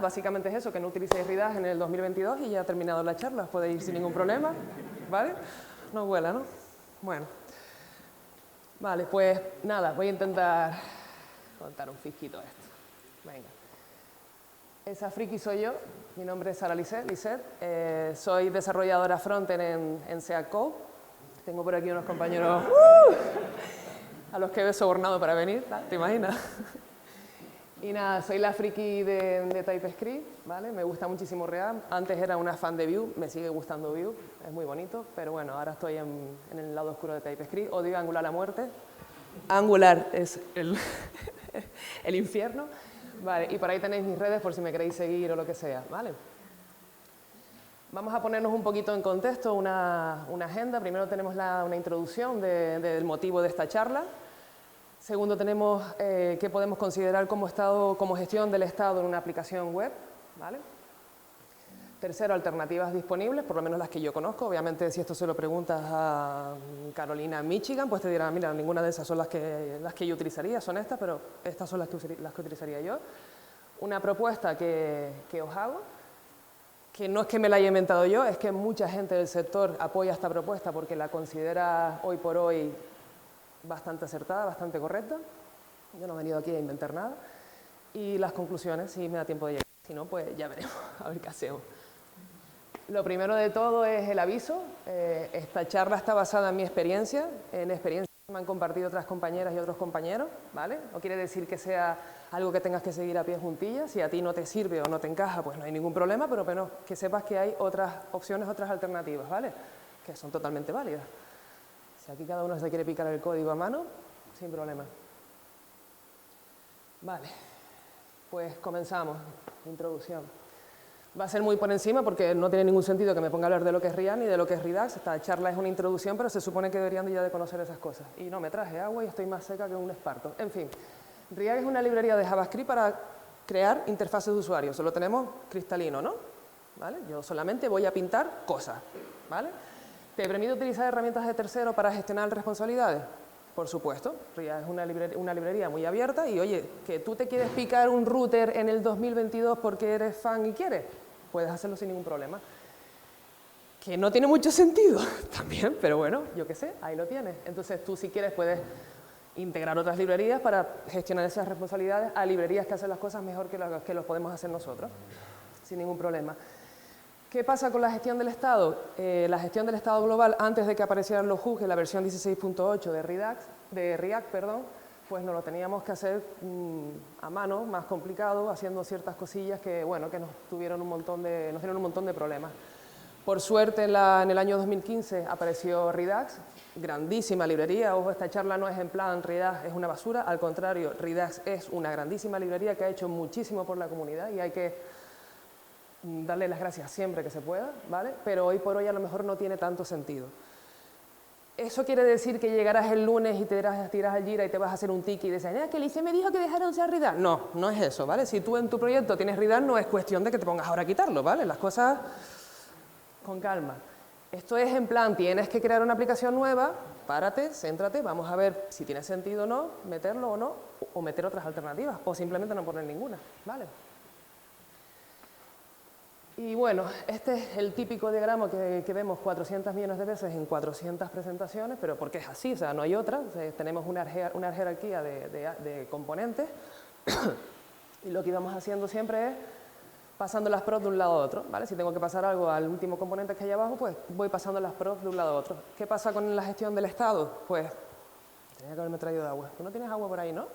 nada, básicamente es eso, que no utilicéis Redax en el 2022 y ya ha terminado la charla, podéis ir sin ningún problema, ¿vale? No huela, ¿no? Bueno. Vale, pues nada, voy a intentar contar un fisquito de esto. Venga. Esa friki soy yo, mi nombre es Sara Lisset, soy desarrolladora frontend en Seat Code. Tengo por aquí unos compañeros a los que he sobornado para venir, ¿te imaginas? Y nada, soy la friki de TypeScript, ¿vale? Me gusta muchísimo React. Antes era una fan de Vue, me sigue gustando Vue, es muy bonito, pero bueno, ahora estoy en el lado oscuro de TypeScript. Odio Angular a muerte. Angular es el infierno. Vale, y por ahí tenéis mis redes por si me queréis seguir o lo que sea, ¿vale? Vamos a ponernos un poquito en contexto, una agenda. Primero tenemos una introducción del motivo de esta charla. Segundo, tenemos qué podemos considerar como gestión del estado en una aplicación web, ¿vale? Tercero, alternativas disponibles, por lo menos las que yo conozco. Obviamente, si esto se lo preguntas a Carolina Michigan, pues te dirá, mira, ninguna de esas son las que yo utilizaría, son estas, pero estas son las que utilizaría yo. Una propuesta que os hago, que no es que me la haya inventado yo, es que mucha gente del sector apoya esta propuesta porque la considera hoy por hoy bastante acertada, bastante correcta. Yo no he venido aquí a inventar nada. Y las conclusiones, si me da tiempo de llegar. Si no, pues ya veremos, a ver qué hacemos. Lo primero de todo es el aviso. Esta charla está basada en mi experiencia, en experiencias que me han compartido otras compañeras y otros compañeros, ¿vale? No quiere decir que sea algo que tengas que seguir a pie juntillas. Si a ti no te sirve o no te encaja, pues no hay ningún problema, pero que sepas que hay otras opciones, otras alternativas, ¿vale? Que son totalmente válidas. Si aquí cada uno se quiere picar el código a mano, sin problema. Vale, pues comenzamos. Introducción. Va a ser muy por encima porque no tiene ningún sentido que me ponga a hablar de lo que es React ni de lo que es Redux. Esta charla es una introducción, pero se supone que deberían ya de conocer esas cosas. Y no, me traje agua y estoy más seca que un esparto. En fin, React es una librería de JavaScript para crear interfaces de usuario. Eso lo tenemos cristalino, ¿no? ¿Vale? Yo solamente voy a pintar cosas, ¿vale? ¿Te permite utilizar herramientas de tercero para gestionar responsabilidades? Por supuesto, React es una librería muy abierta y, oye, que tú te quieres picar un router en el 2022 porque eres fan y quieres, puedes hacerlo sin ningún problema. Que no tiene mucho sentido también, pero bueno, yo qué sé, ahí lo tienes. Entonces tú, si quieres, puedes integrar otras librerías para gestionar esas responsabilidades a librerías que hacen las cosas mejor que lo podemos hacer nosotros, sin ningún problema. ¿Qué pasa con la gestión del estado? La gestión del estado global, antes de que aparecieran los hooks en la versión 16.8 de React, pues nos lo teníamos que hacer a mano, más complicado, haciendo ciertas cosillas que, bueno, que nos dieron un montón de problemas. Por suerte, en el año 2015 apareció Redux, grandísima librería. Ojo, esta charla no es en plan Redux es una basura, al contrario, Redux es una grandísima librería que ha hecho muchísimo por la comunidad y hay que darle las gracias siempre que se pueda, ¿vale? Pero hoy por hoy a lo mejor no tiene tanto sentido. ¿Eso quiere decir que llegarás el lunes y te tiras al Jira y te vas a hacer un tiki y dices, que Lice me dijo que dejara de usar Redux? No, no es eso, ¿vale? Si tú en tu proyecto tienes Redux, no es cuestión de que te pongas ahora a quitarlo, ¿vale? Las cosas con calma. Esto es en plan, tienes que crear una aplicación nueva, párate, céntrate, vamos a ver si tiene sentido o no, meterlo o no, o meter otras alternativas, o simplemente no poner ninguna, ¿vale? Y bueno, este es el típico diagrama que vemos 400 millones de veces en 400 presentaciones, pero porque es así, o sea, no hay otra. O sea, tenemos una jerarquía de componentes y lo que íbamos haciendo siempre es pasando las props de un lado a otro, ¿vale? Si tengo que pasar algo al último componente que hay abajo, pues voy pasando las props de un lado a otro. ¿Qué pasa con la gestión del estado? Pues tenía que haberme traído agua. ¿Tú no tienes agua por ahí, no?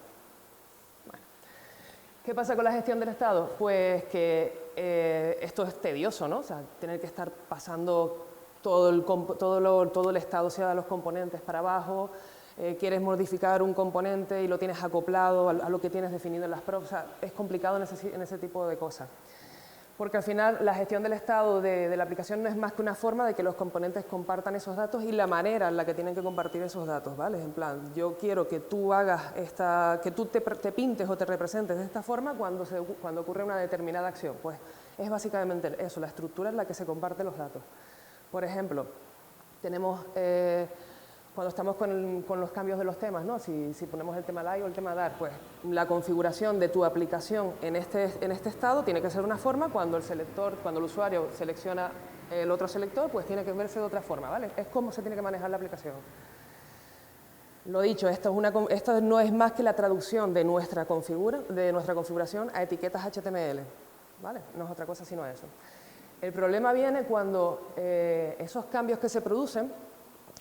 ¿Qué pasa con la gestión del estado? Pues que esto es tedioso, ¿no? O sea, tener que estar pasando todo el estado, o sea, los componentes para abajo, quieres modificar un componente y lo tienes acoplado a lo que tienes definido en las props, o sea, es complicado en ese tipo de cosas. Porque al final la gestión del estado de la aplicación no es más que una forma de que los componentes compartan esos datos y la manera en la que tienen que compartir esos datos, ¿vale? En plan, yo quiero que tú hagas que tú te pintes o te representes de esta forma cuando ocurre una determinada acción. Pues es básicamente eso, la estructura en la que se comparten los datos. Por ejemplo, tenemos cuando estamos con los cambios de los temas, ¿no? Si ponemos el tema live o el tema dar, pues la configuración de tu aplicación en este estado tiene que ser de una forma, cuando el usuario selecciona el otro selector, pues tiene que verse de otra forma, ¿vale? Es como se tiene que manejar la aplicación. Lo dicho, esto no es más que la traducción de nuestra configuración a etiquetas HTML, ¿vale? No es otra cosa sino eso. El problema viene cuando esos cambios que se producen,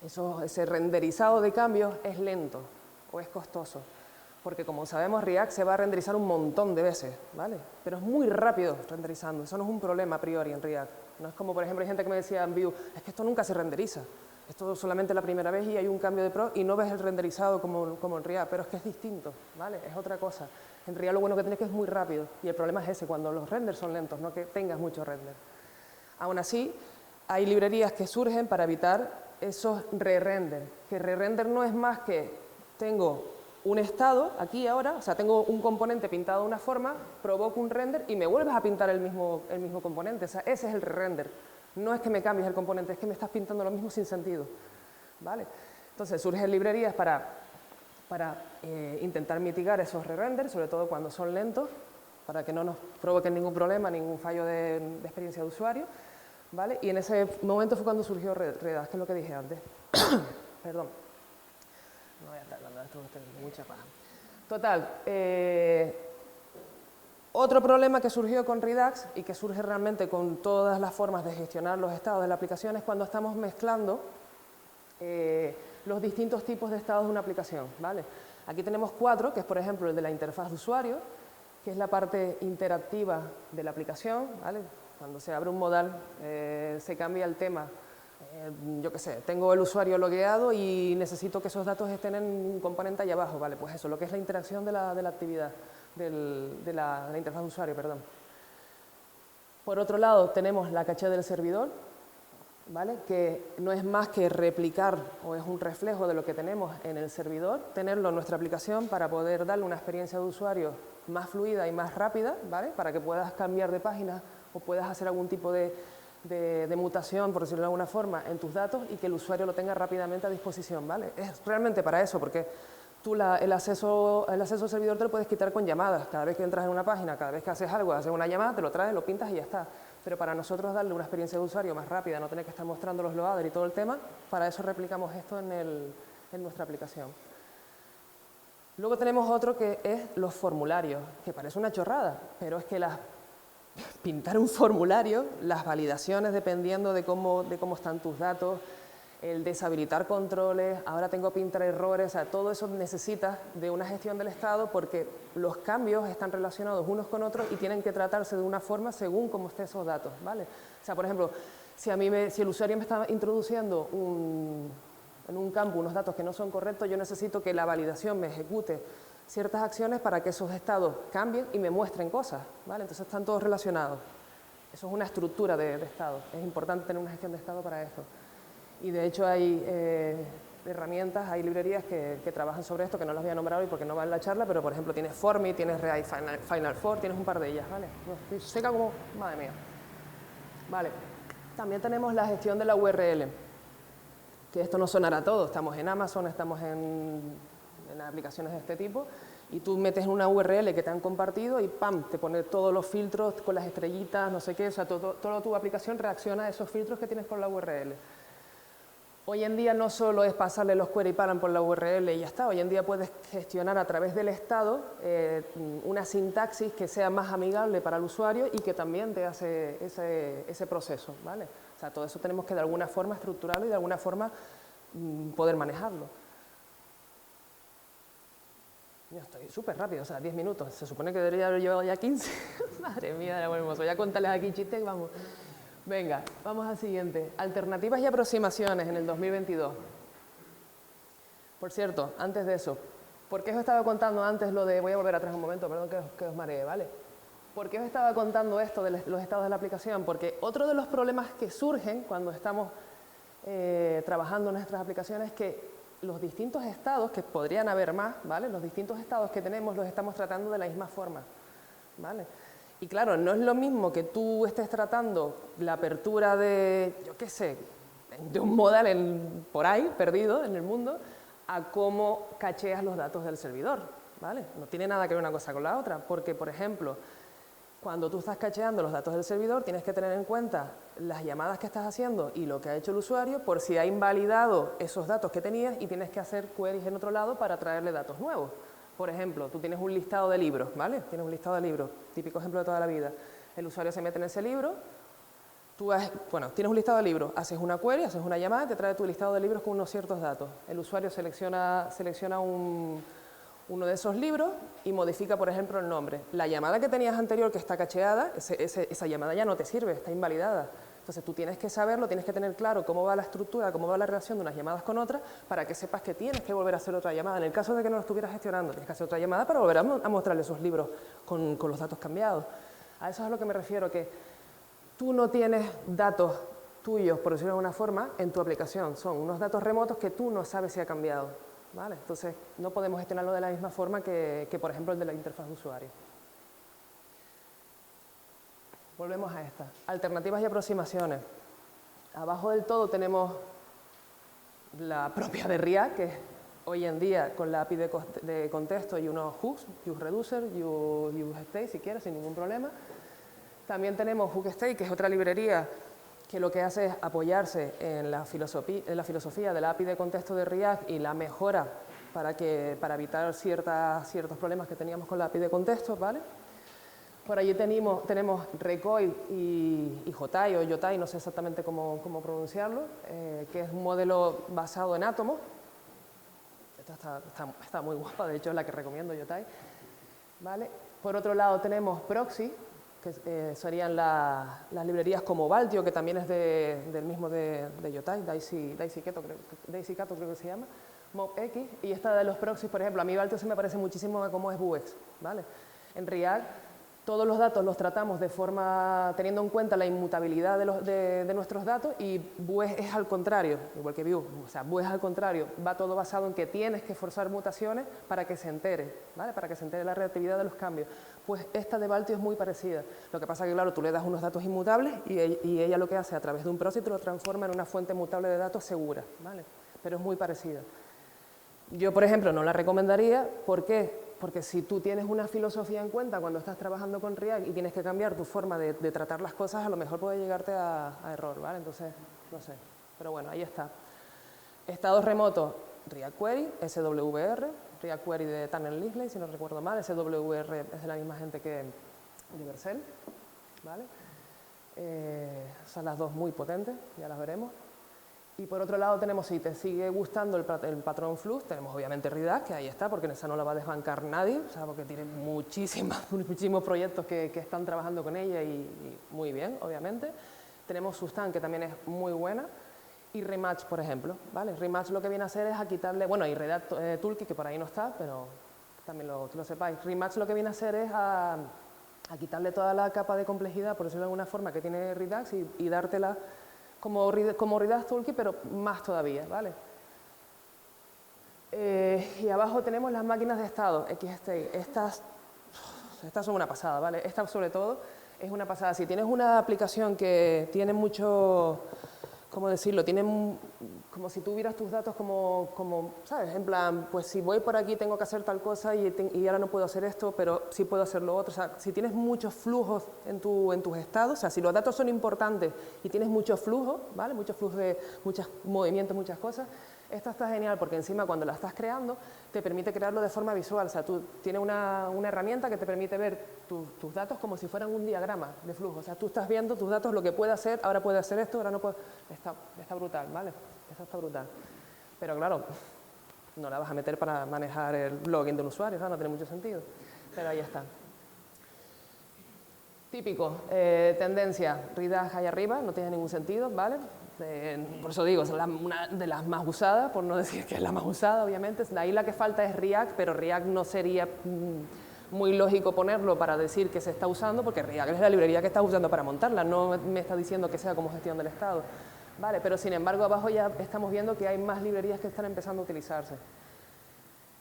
ese renderizado de cambios es lento o es costoso. Porque como sabemos, React se va a renderizar un montón de veces, ¿vale? Pero es muy rápido renderizando, eso no es un problema a priori en React. No es como, por ejemplo, hay gente que me decía en Vue, es que esto nunca se renderiza. Esto solamente la primera vez y hay un cambio de pro y no ves el renderizado como en React, pero es que es distinto, ¿vale? Es otra cosa. En React lo bueno que tiene es que es muy rápido y el problema es ese, cuando los renders son lentos, no que tengas mucho render. Aún así, hay librerías que surgen para evitar esos re-render, que re-render no es más que tengo un estado aquí ahora, o sea, tengo un componente pintado de una forma, provoco un render y me vuelves a pintar el mismo componente, o sea, ese es el re-render. No es que me cambies el componente, es que me estás pintando lo mismo sin sentido, ¿vale? Entonces surgen librerías para intentar mitigar esos re-renders, sobre todo cuando son lentos, para que no nos provoquen ningún problema, ningún fallo de experiencia de usuario, ¿vale? Y en ese momento fue cuando surgió Redax, que es lo que dije antes. Perdón. No voy a estar hablando de esto, mucha paja. Total, otro problema que surgió con Redux y que surge realmente con todas las formas de gestionar los estados de la aplicación es cuando estamos mezclando los distintos tipos de estados de una aplicación, ¿vale? Aquí tenemos 4, que es por ejemplo el de la interfaz de usuario, que es la parte interactiva de la aplicación, ¿vale? Cuando se abre un modal, se cambia el tema. Yo qué sé, tengo el usuario logueado y necesito que esos datos estén en un componente allá abajo, ¿vale? Pues eso, lo que es la interacción de la actividad, de la interfaz de usuario, perdón. Por otro lado, tenemos la caché del servidor, ¿vale? Que no es más que replicar o es un reflejo de lo que tenemos en el servidor, tenerlo en nuestra aplicación para poder darle una experiencia de usuario más fluida y más rápida, ¿vale? Para que puedas cambiar de página o puedas hacer algún tipo de mutación, por decirlo de alguna forma, en tus datos y que el usuario lo tenga rápidamente a disposición, ¿vale? Es realmente para eso, porque tú el acceso al servidor te lo puedes quitar con llamadas. Cada vez que entras en una página, cada vez que haces algo, haces una llamada, te lo traes, lo pintas y ya está. Pero para nosotros darle una experiencia de usuario más rápida, no tener que estar mostrando los loaders y todo el tema, para eso replicamos esto en nuestra aplicación. Luego tenemos otro que es los formularios, que parece una chorrada, pero es que pintar un formulario, las validaciones dependiendo de cómo están tus datos, el deshabilitar controles, ahora tengo que pintar errores, o sea, todo eso necesita de una gestión del estado porque los cambios están relacionados unos con otros y tienen que tratarse de una forma según cómo estén esos datos, ¿vale? O sea, por ejemplo, si el usuario me está introduciendo en un campo unos datos que no son correctos, yo necesito que la validación me ejecute ciertas acciones para que esos estados cambien y me muestren cosas, ¿vale? Entonces están todos relacionados. Eso es una estructura de estado. Es importante tener una gestión de estado para esto. Y de hecho hay herramientas, hay librerías que trabajan sobre esto, que no las voy a nombrar hoy porque no va en la charla, pero por ejemplo tienes Formi, tienes React Final 4, tienes un par de ellas, ¿vale? No, seca como, madre mía. Vale. También tenemos la gestión de la URL, que esto no sonará a todo. Estamos en Amazon, estamos en aplicaciones de este tipo, y tú metes una URL que te han compartido y ¡pam!, te pone todos los filtros con las estrellitas, no sé qué, o sea, toda tu aplicación reacciona a esos filtros que tienes por la URL. Hoy en día no solo es pasarle los query param por la URL y ya está, hoy en día puedes gestionar a través del estado una sintaxis que sea más amigable para el usuario y que también te hace ese proceso, ¿vale? O sea, todo eso tenemos que de alguna forma estructurarlo y de alguna forma poder manejarlo. Yo estoy súper rápido, o sea, 10 minutos. Se supone que debería haber llevado ya 15. Madre mía, era muy hermoso. Voy a contarles aquí chistes y vamos. Venga, vamos al siguiente. Alternativas y aproximaciones en el 2022. Por cierto, antes de eso, ¿por qué os estaba contando antes lo de... Voy a volver atrás un momento, perdón que os maree, ¿vale? ¿Por qué os estaba contando esto de los estados de la aplicación? Porque otro de los problemas que surgen cuando estamos trabajando en nuestras aplicaciones es que los distintos estados, que podrían haber más, ¿vale? Los distintos estados que tenemos los estamos tratando de la misma forma, ¿vale? Y claro, no es lo mismo que tú estés tratando la apertura de, yo qué sé, de un modal por ahí, perdido en el mundo, a cómo cacheas los datos del servidor, ¿vale? No tiene nada que ver una cosa con la otra, porque, por ejemplo, cuando tú estás cacheando los datos del servidor, tienes que tener en cuenta las llamadas que estás haciendo y lo que ha hecho el usuario, por si ha invalidado esos datos que tenías y tienes que hacer queries en otro lado para traerle datos nuevos. Por ejemplo, tú tienes un listado de libros, ¿vale? Tienes un listado de libros, típico ejemplo de toda la vida. El usuario se mete en ese libro, tienes un listado de libros, haces una query, haces una llamada y te trae tu listado de libros con unos ciertos datos. El usuario selecciona uno de esos libros y modifica, por ejemplo, el nombre. La llamada que tenías anterior, que está cacheada, esa llamada ya no te sirve, está invalidada. Entonces tú tienes que saberlo, tienes que tener claro cómo va la estructura, cómo va la relación de unas llamadas con otras, para que sepas que tienes que volver a hacer otra llamada. En el caso de que no lo estuvieras gestionando, tienes que hacer otra llamada para volver a mostrarle esos libros con los datos cambiados. A eso es a lo que me refiero, que tú no tienes datos tuyos, por decirlo de alguna forma, en tu aplicación. Son unos datos remotos que tú no sabes si ha cambiado, ¿vale? Entonces, no podemos gestionarlo de la misma forma que, por ejemplo, el de la interfaz de usuario. Volvemos a esta. Alternativas y aproximaciones. Abajo del todo tenemos la propia de React, que hoy en día con la API de contexto y unos hooks, use reducer, use state, si quieres, sin ningún problema. También tenemos HookState, que es otra librería que lo que hace es apoyarse en la filosofía de la API de contexto de React y la mejora para evitar ciertos problemas que teníamos con la API de contexto, ¿vale? Por allí tenemos Recoil y Jotai, o Yotai, no sé exactamente cómo pronunciarlo, que es un modelo basado en átomos. Esta está muy guapa, de hecho es la que recomiendo, Yotai, ¿vale? Por otro lado tenemos Proxy, que serían las librerías como Valtio, que también es del mismo de Yotai, Daisy Kato creo que se llama, MobX, y esta de los proxies, por ejemplo, a mí Valtio se me parece muchísimo a cómo es Vuex, ¿vale? En React todos los datos los tratamos teniendo en cuenta la inmutabilidad de nuestros datos, y Vuex es al contrario, igual que Vue, o sea, Vuex es al contrario, va todo basado en que tienes que forzar mutaciones para que se entere, ¿vale? Para que se entere la reactividad de los cambios. Pues esta de Valtio es muy parecida. Lo que pasa es que, claro, tú le das unos datos inmutables y ella lo que hace a través de un proxy te lo transforma en una fuente mutable de datos segura, ¿vale? Pero es muy parecida. Yo, por ejemplo, no la recomendaría. ¿Por qué? Porque si tú tienes una filosofía en cuenta cuando estás trabajando con React y tienes que cambiar tu forma de tratar las cosas, a lo mejor puede llegarte a error, ¿vale? Entonces, no sé. Pero bueno, ahí está. Estados remotos, React Query, SWR, React Query de Tunnel Lisley, si no recuerdo mal, SWR es de la misma gente que de Vercel, ¿vale? Son las dos muy potentes, ya las veremos. Y por otro lado tenemos, si te sigue gustando el patrón Flux, tenemos obviamente Redact, que ahí está, porque en esa no la va a desbancar nadie, o sea, porque tiene muchísimos proyectos que están trabajando con ella y muy bien, obviamente. Tenemos Sustan, que también es muy buena, y Rematch, por ejemplo, ¿vale? Rematch lo que viene a hacer es a quitarle, bueno, y Redact Toolkit, que por ahí no está, pero también que lo sepáis. Rematch lo que viene a hacer es a quitarle toda la capa de complejidad, por decirlo de alguna forma, que tiene Redux y dártela como Redact Toolkit, pero más todavía, ¿vale? Y abajo tenemos las máquinas de estado, XState. Estas son una pasada, ¿vale? Esta sobre todo es una pasada. Si tienes una aplicación que tiene mucho, ¿cómo decirlo? Tiene como si tuvieras tus datos como, ¿sabes? En plan, pues si voy por aquí tengo que hacer tal cosa y ahora no puedo hacer esto, pero sí puedo hacer lo otro. O sea, si tienes muchos flujos en tus estados, o sea, si los datos son importantes y tienes muchos flujos, ¿vale? Muchos flujos de muchos movimientos, muchas cosas, esta está genial porque encima cuando la estás creando te permite crearlo de forma visual. O sea, tú tienes una herramienta que te permite ver tus datos como si fueran un diagrama de flujo. O sea, tú estás viendo tus datos, lo que puede hacer, ahora puede hacer esto, ahora no puede. Está brutal, ¿vale? Eso está brutal. Pero claro, no la vas a meter para manejar el login de un usuario, ¿sabes? No tiene mucho sentido. Pero ahí está. Típico, tendencia, Redux ahí arriba, no tiene ningún sentido, ¿vale? Por eso digo, es una de las más usadas, por no decir que es la más usada, obviamente. Ahí la que falta es React, pero React no sería muy lógico ponerlo para decir que se está usando, porque React es la librería que estás usando para montarla, no me está diciendo que sea como gestión del estado. Vale, pero sin embargo abajo ya estamos viendo que hay más librerías que están empezando a utilizarse.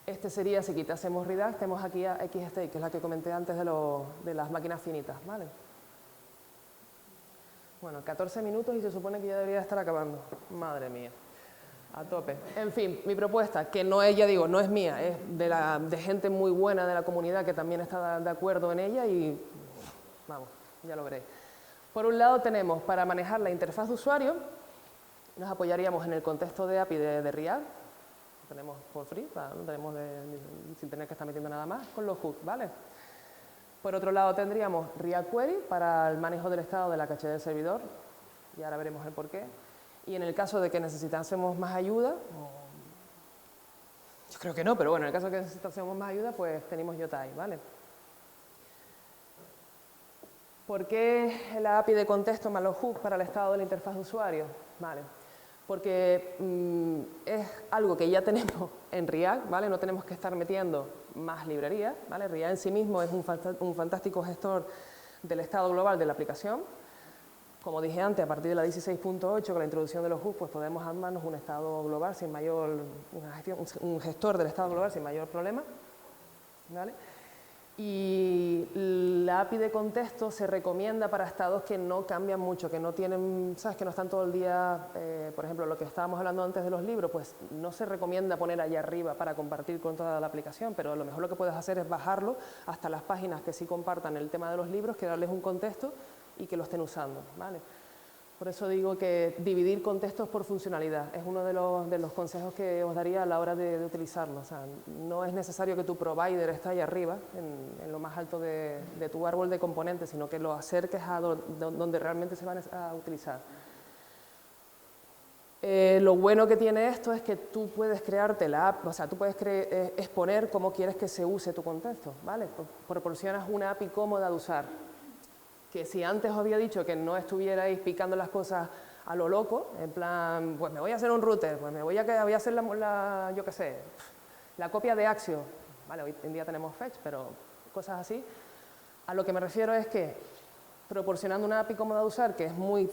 Este sería, si quitásemos Redux, tenemos aquí a XState, que es la que comenté antes de las máquinas finitas, ¿vale? Bueno, 14 minutos y se supone que ya debería estar acabando. Madre mía. A tope. En fin, mi propuesta, que no es, ya digo, no es mía, es de gente muy buena de la comunidad que también está de acuerdo en ella y vamos, ya lo veréis. Por un lado tenemos, para manejar la interfaz de usuario, nos apoyaríamos en el contexto de API de React, lo tenemos por free, no tenemos sin tener que estar metiendo nada más, con los hooks, ¿vale? Por otro lado tendríamos React Query para el manejo del estado de la caché del servidor, y ahora veremos el porqué. Y en el caso de que necesitásemos más ayuda, yo creo que no, pero bueno, en el caso de que necesitásemos más ayuda, pues tenemos Yotai, ¿vale? ¿Por qué la API de contexto más los hooks para el estado de la interfaz de usuario? Vale. Porque es algo que ya tenemos en React, ¿vale? No tenemos que estar metiendo más librerías, ¿vale? React en sí mismo es un fantástico gestor del estado global de la aplicación. Como dije antes, a partir de la 16.8, con la introducción de los hooks, pues podemos armarnos un estado global sin mayor, un gestor del estado global sin mayor problema, ¿vale? Y la API de contexto se recomienda para estados que no cambian mucho, que no tienen, ¿sabes? Que no están todo el día, por ejemplo, lo que estábamos hablando antes de los libros, pues no se recomienda poner allá arriba para compartir con toda la aplicación, pero a lo mejor lo que puedes hacer es bajarlo hasta las páginas que sí compartan el tema de los libros, que darles un contexto y que lo estén usando, ¿vale? Por eso digo que dividir contextos por funcionalidad es uno de los consejos que os daría a la hora de utilizarlo. O sea, no es necesario que tu provider esté ahí arriba, en lo más alto de tu árbol de componentes, sino que lo acerques a donde realmente se van a utilizar. Lo bueno que tiene esto es que tú puedes crearte la app, o sea, tú puedes exponer cómo quieres que se use tu contexto, ¿vale? Proporcionas una API cómoda de usar. Que si antes os había dicho que no estuvierais picando las cosas a lo loco, en plan, pues me voy a hacer un router, pues voy a hacer yo qué sé, la copia de Axio, vale, hoy en día tenemos Fetch, pero cosas así, a lo que me refiero es que proporcionando una API cómoda de usar, que es muy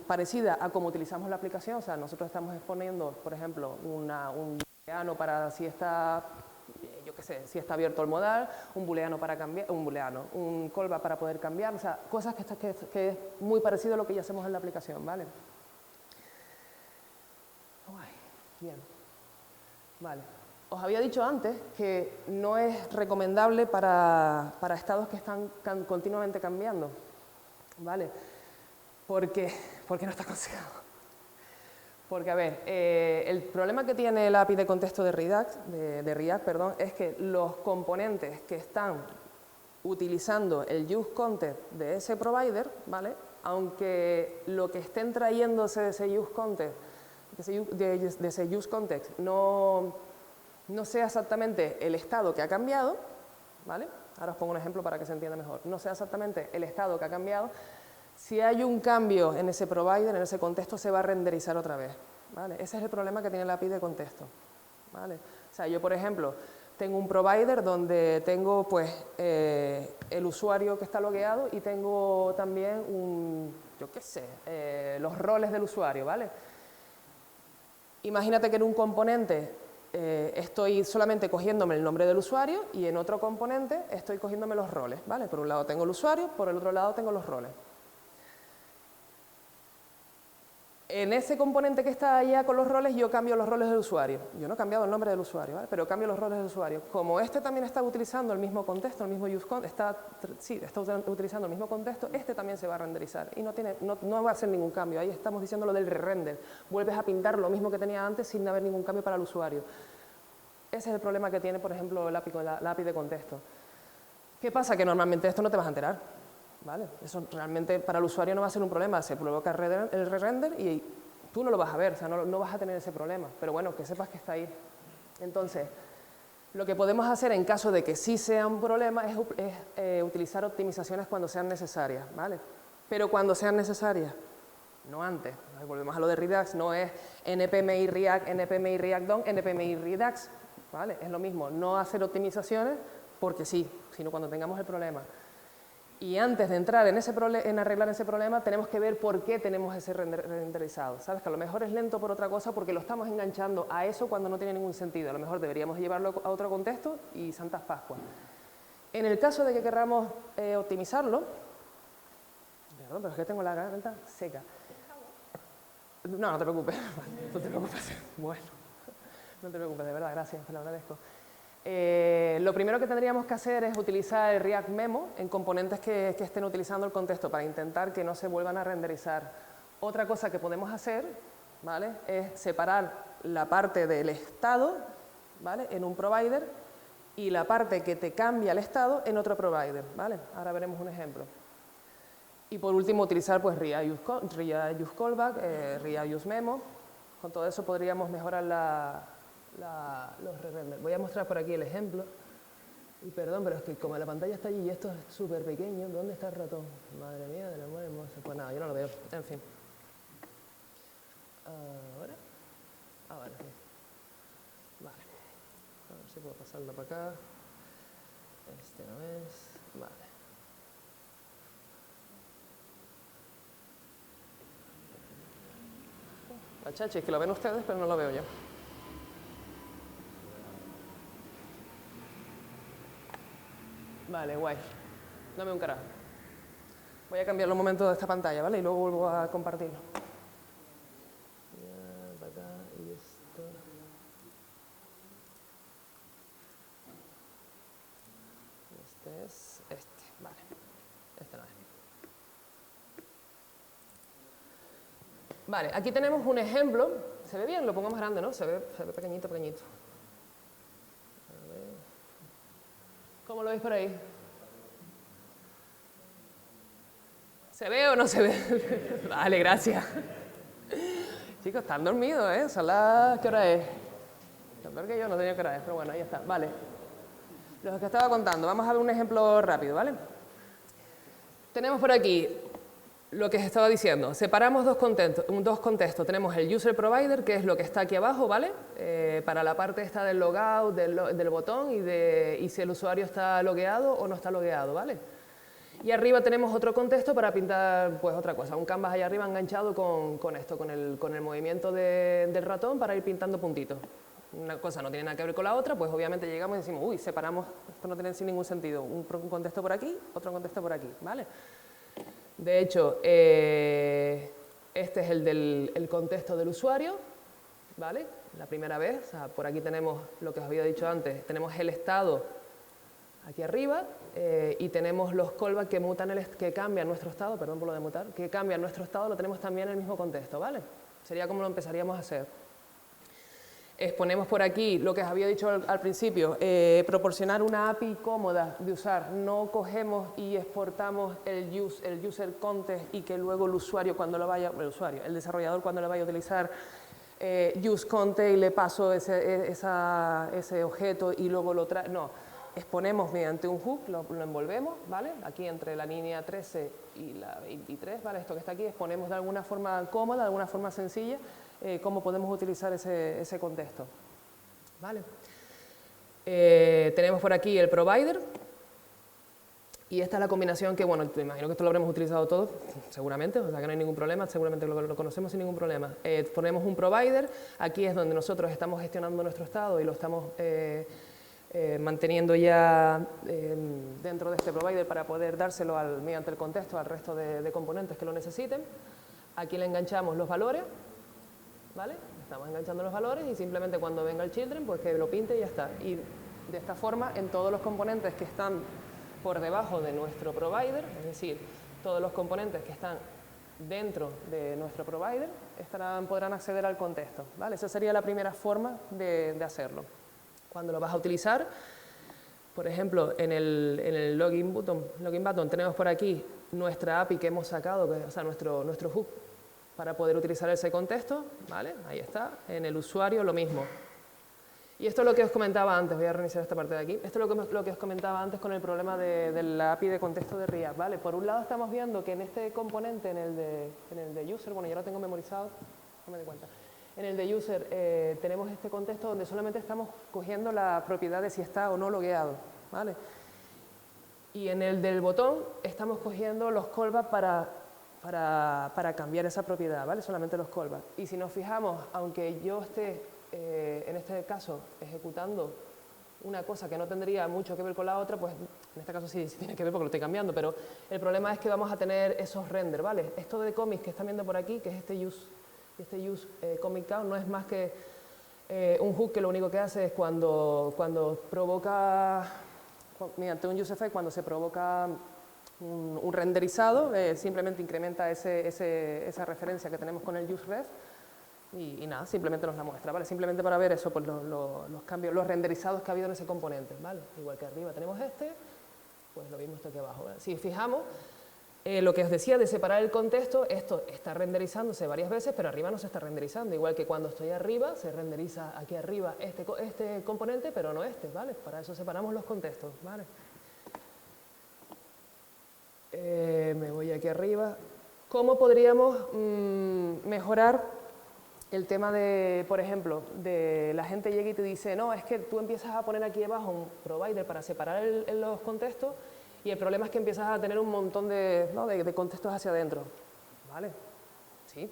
parecida a cómo utilizamos la aplicación, o sea, nosotros estamos exponiendo, por ejemplo, un booleano para si está, yo qué sé, si está abierto el modal, un booleano para cambiar, un callback para poder cambiar, o sea, cosas que es muy parecido a lo que ya hacemos en la aplicación, ¿vale? Bien, vale. Os había dicho antes que no es recomendable para estados que están continuamente cambiando, ¿vale? ¿Por qué no está aconsejado? Porque, a ver, el problema que tiene el API de contexto de React, es que los componentes que están utilizando el use context de ese provider, ¿vale? Aunque lo que estén trayéndose de ese use context, de ese use context no sea exactamente el estado que ha cambiado, ¿vale? Ahora os pongo un ejemplo para que se entienda mejor. No sea exactamente el estado que ha cambiado. Si hay un cambio en ese provider, en ese contexto, se va a renderizar otra vez, ¿vale? Ese es el problema que tiene la API de contexto, ¿vale? O sea, yo, por ejemplo, tengo un provider donde tengo, pues, el usuario que está logueado y tengo también yo qué sé, los roles del usuario, ¿vale? Imagínate que en un componente estoy solamente cogiéndome el nombre del usuario y en otro componente estoy cogiéndome los roles, ¿vale? Por un lado tengo el usuario, por el otro lado tengo los roles. En ese componente que está allá con los roles, yo cambio los roles del usuario. Yo no he cambiado el nombre del usuario, ¿vale? Pero cambio los roles del usuario. Como este también está utilizando el mismo contexto, el mismo use context, está utilizando el mismo contexto, este también se va a renderizar y no va a hacer ningún cambio. Ahí estamos diciendo lo del re-render. Vuelves a pintar lo mismo que tenía antes sin haber ningún cambio para el usuario. Ese es el problema que tiene, por ejemplo, la API de contexto. ¿Qué pasa? Que normalmente esto no te vas a enterar. ¿Vale? Eso realmente para el usuario no va a ser un problema, se provoca el re-render y tú no lo vas a ver, o sea, no vas a tener ese problema, pero bueno, que sepas que está ahí. Entonces, lo que podemos hacer en caso de que sí sea un problema es utilizar optimizaciones cuando sean necesarias, ¿vale? Pero cuando sean necesarias, no antes. Volvemos a lo de Redux, no es npmi React, npmi React DOM, npmi Redux, ¿vale? Es lo mismo, no hacer optimizaciones porque sí, sino cuando tengamos el problema. Y antes de entrar en arreglar ese problema, tenemos que ver por qué tenemos ese renderizado. ¿Sabes? Que a lo mejor es lento por otra cosa porque lo estamos enganchando a eso cuando no tiene ningún sentido. A lo mejor deberíamos llevarlo a otro contexto y Santas Pascuas. En el caso de que queramos optimizarlo, Perdón, pero es que tengo la garganta seca. No, no te preocupes. No te preocupes. Bueno, no te preocupes, de verdad, gracias, te lo agradezco. Lo primero que tendríamos que hacer es utilizar el React Memo en componentes que estén utilizando el contexto para intentar que no se vuelvan a renderizar. Otra cosa que podemos hacer, ¿vale?, es separar la parte del estado, ¿vale?, en un provider y la parte que te cambia el estado en otro provider, ¿vale? Ahora veremos un ejemplo. Y por último utilizar pues React Use Callback, React Use Memo. Con todo eso podríamos mejorar los re-renders. Voy a mostrar por aquí el ejemplo. Y perdón, pero es que como la pantalla está allí y esto es súper pequeño, ¿dónde está el ratón? Madre mía, del amor hermoso. Pues nada, yo no lo veo. En fin. Ahora. Ahora sí. Vale. A ver si puedo pasarlo para acá. Este no es. Vale. La chachi, es que lo ven ustedes, pero no lo veo yo. Vale, guay. Dame un carajo. Voy a cambiar los momentos de esta pantalla, ¿vale? Y luego vuelvo a compartirlo. Ya, para acá y esto. Este es este, vale. Este no es. Vale, aquí tenemos un ejemplo. ¿Se ve bien? Lo pongo más grande, ¿no? Se ve pequeñito, pequeñito. A ver. ¿Cómo lo veis por ahí? ¿Se ve o no se ve? Vale, gracias. Chicos, están dormidos, ¿eh? Son las... ¿Qué hora es? Lo peor que yo no tenía que hora es, pero bueno, ahí está. Vale. Los que estaba contando. Vamos a ver un ejemplo rápido, ¿vale? Tenemos por aquí lo que os estaba diciendo. Separamos dos contextos. Tenemos el user provider, que es lo que está aquí abajo, ¿vale? Para la parte esta del logout, del botón y si el usuario está logueado o no está logueado, ¿vale? Y arriba tenemos otro contexto para pintar pues otra cosa, un canvas allá arriba enganchado con esto, con el movimiento del ratón para ir pintando puntitos. Una cosa no tiene nada que ver con la otra, pues obviamente llegamos y decimos, uy, separamos, esto no tiene sin ningún sentido, un contexto por aquí, otro contexto por aquí, ¿vale? De hecho, este es el contexto del usuario, ¿vale? La primera vez, o sea, por aquí tenemos lo que os había dicho antes, tenemos el estado aquí arriba y tenemos los callbacks que cambian nuestro estado, perdón por lo de mutar, que cambian nuestro estado, lo tenemos también en el mismo contexto, ¿vale? Sería como lo empezaríamos a hacer. Exponemos por aquí lo que os había dicho al principio, proporcionar una API cómoda de usar, no cogemos y exportamos el user context y que luego el usuario cuando lo vaya, el desarrollador cuando lo vaya a utilizar, use context y le paso ese objeto y luego lo trae, no. Exponemos mediante un hook, lo envolvemos, ¿vale? Aquí entre la línea 13 y la 23, ¿vale? Esto que está aquí, exponemos de alguna forma cómoda, de alguna forma sencilla, cómo podemos utilizar ese contexto, ¿vale? Tenemos por aquí el provider, y esta es la combinación que, bueno, te imagino que esto lo habremos utilizado todos, seguramente, o sea que no hay ningún problema, seguramente lo conocemos sin ningún problema. Ponemos un provider, aquí es donde nosotros estamos gestionando nuestro estado y lo estamos manteniendo ya dentro de este provider para poder dárselo mediante el contexto al resto de componentes que lo necesiten. Aquí le enganchamos los valores, ¿vale? Estamos enganchando los valores y simplemente cuando venga el children, pues que lo pinte y ya está. Y de esta forma, en todos los componentes que están por debajo de nuestro provider, es decir, todos los componentes que están dentro de nuestro provider, podrán acceder al contexto, ¿vale? Esa sería la primera forma de hacerlo. Cuando lo vas a utilizar, por ejemplo, en el login button tenemos por aquí nuestra API que hemos sacado, o sea, nuestro hook para poder utilizar ese contexto, ¿vale? Ahí está. En el usuario lo mismo. Y esto es lo que os comentaba antes, voy a reiniciar esta parte de aquí. Esto es lo que os comentaba antes con el problema de la API de contexto de React, ¿vale? Por un lado estamos viendo que en este componente, en el de user, bueno, ya lo tengo memorizado, no me doy cuenta. En el de user tenemos este contexto donde solamente estamos cogiendo la propiedad de si está o no logueado, ¿vale? Y en el del botón estamos cogiendo los callbacks para cambiar esa propiedad, ¿vale? Solamente los callbacks. Y si nos fijamos, aunque yo esté, en este caso, ejecutando una cosa que no tendría mucho que ver con la otra, pues en este caso sí tiene que ver porque lo estoy cambiando, pero el problema es que vamos a tener esos renders, ¿vale? Esto de comics que están viendo por aquí, que es este use comic count, no es más que un hook que lo único que hace es cuando provoca, mediante un use effect, cuando se provoca un renderizado, simplemente incrementa esa referencia que tenemos con el useRef y nada, simplemente nos la muestra, ¿vale? Simplemente para ver eso, pues los cambios, los renderizados que ha habido en ese componente, ¿vale? Igual que arriba tenemos pues lo mismo esto aquí abajo, ¿vale? Si fijamos, lo que os decía de separar el contexto, esto está renderizándose varias veces, pero arriba no se está renderizando, igual que cuando estoy arriba, se renderiza aquí arriba este componente, pero no este, ¿vale? Para eso separamos los contextos, ¿vale? Me voy aquí arriba. ¿Cómo podríamos mejorar el tema de, por ejemplo, de la gente llega y te dice, no, es que tú empiezas a poner aquí abajo un provider para separar los contextos y el problema es que empiezas a tener un montón de contextos hacia adentro, ¿vale? Sí.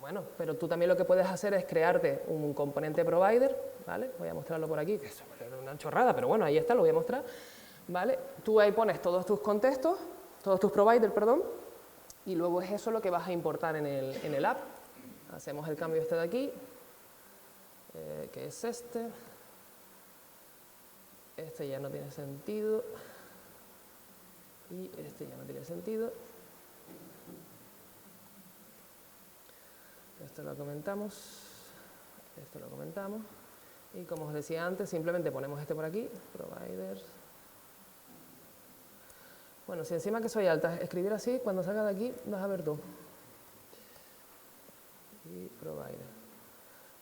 Bueno, pero tú también lo que puedes hacer es crearte un componente provider, ¿vale? Voy a mostrarlo por aquí, que es una chorrada, pero bueno, ahí está, lo voy a mostrar, ¿vale? Tú ahí pones todos tus contextos, todos tus providers, perdón, y luego es eso lo que vas a importar en el app. Hacemos el cambio este de aquí, que es este. Este ya no tiene sentido. Y este ya no tiene sentido. Esto lo comentamos. Esto lo comentamos. Y como os decía antes, simplemente ponemos este por aquí, providers. Bueno, si encima que soy alta, escribir así, cuando salga de aquí, vas a ver tú. Y provider.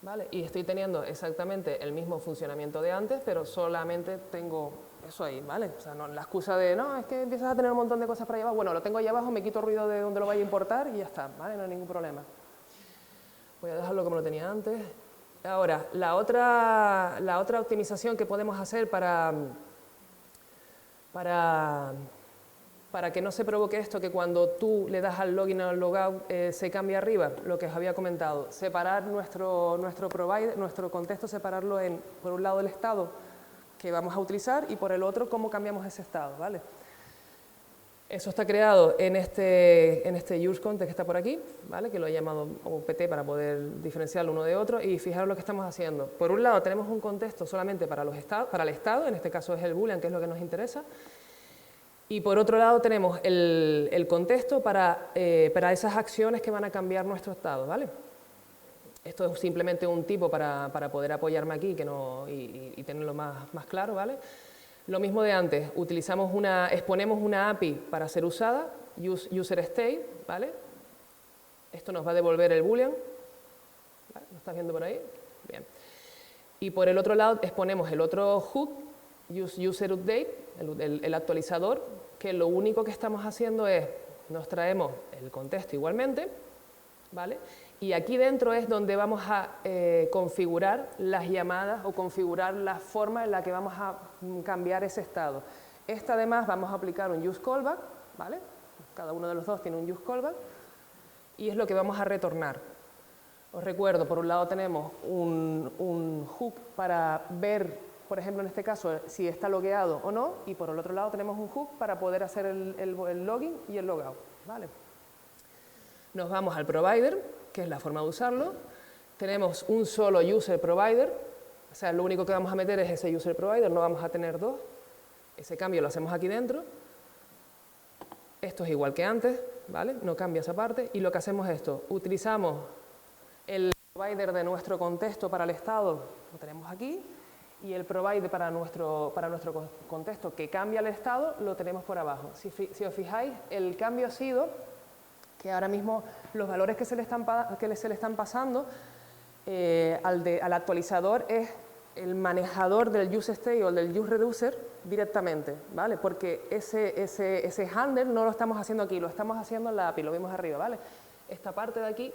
¿Vale? Y estoy teniendo exactamente el mismo funcionamiento de antes, pero solamente tengo eso ahí, ¿vale? O sea, no, la excusa de, no, es que empiezas a tener un montón de cosas para llevar, bueno, lo tengo ahí abajo, me quito ruido de donde lo vaya a importar y ya está, ¿vale? No hay ningún problema. Voy a dejarlo como lo tenía antes. Ahora, la otra optimización que podemos hacer para que no se provoque esto, que cuando tú le das al login o al logout se cambia arriba, lo que os había comentado, separar nuestro provider, nuestro contexto, separarlo en, por un lado, el estado que vamos a utilizar y por el otro, cómo cambiamos ese estado, ¿vale? Eso está creado en este use context que está por aquí, ¿vale? Que lo he llamado OPT para poder diferenciarlo uno de otro y fijaros lo que estamos haciendo. Por un lado tenemos un contexto solamente para el estado, en este caso es el boolean, que es lo que nos interesa. Y por otro lado tenemos el contexto para esas acciones que van a cambiar nuestro estado, ¿vale? Esto es simplemente un tipo para poder apoyarme aquí y tenerlo más claro, ¿vale? Lo mismo de antes, exponemos una API para ser usada, user_state, ¿vale? Esto nos va a devolver el boolean, ¿vale? ¿Lo estás viendo por ahí? Bien. Y por el otro lado exponemos el otro hook, user_update, el actualizador, que lo único que estamos haciendo es, nos traemos el contexto igualmente, ¿vale? Y aquí dentro es donde vamos a configurar las llamadas o configurar la forma en la que vamos a cambiar ese estado. Además vamos a aplicar un useCallback, ¿vale? Cada uno de los dos tiene un useCallback y es lo que vamos a retornar. Os recuerdo, por un lado tenemos un hook para ver, por ejemplo, en este caso, si está logueado o no, y por el otro lado tenemos un hook para poder hacer el login y el logout, ¿vale? Nos vamos al provider, que es la forma de usarlo. Tenemos un solo user provider, o sea, lo único que vamos a meter es ese user provider, no vamos a tener dos. Ese cambio lo hacemos aquí dentro. Esto es igual que antes, ¿vale? No cambia esa parte. Y lo que hacemos es esto, utilizamos el provider de nuestro contexto para el estado, lo tenemos aquí, y el provider para nuestro contexto que cambia el estado, lo tenemos por abajo. Si os fijáis, el cambio ha sido que ahora mismo los valores que se le están pasando al actualizador es el manejador del useState o del useReducer directamente, ¿vale? Porque ese handler no lo estamos haciendo aquí, lo estamos haciendo en la API, lo vimos arriba, ¿vale? Esta parte de aquí,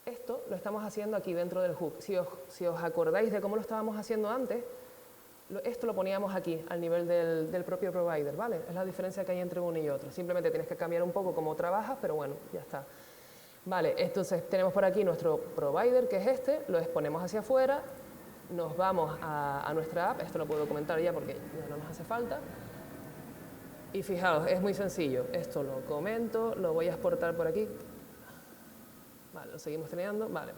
esto lo estamos haciendo aquí dentro del hook. Si os acordáis de cómo lo estábamos haciendo antes, esto lo poníamos aquí, al nivel del propio provider, ¿vale? Es la diferencia que hay entre uno y otro. Simplemente tienes que cambiar un poco cómo trabajas, pero bueno, ya está. Vale, entonces tenemos por aquí nuestro provider, que es este, lo exponemos hacia afuera, nos vamos a nuestra app, esto lo puedo comentar ya porque ya no nos hace falta. Y fijaos, es muy sencillo, esto lo comento, lo voy a exportar por aquí. Vale, lo seguimos teniendo, vale.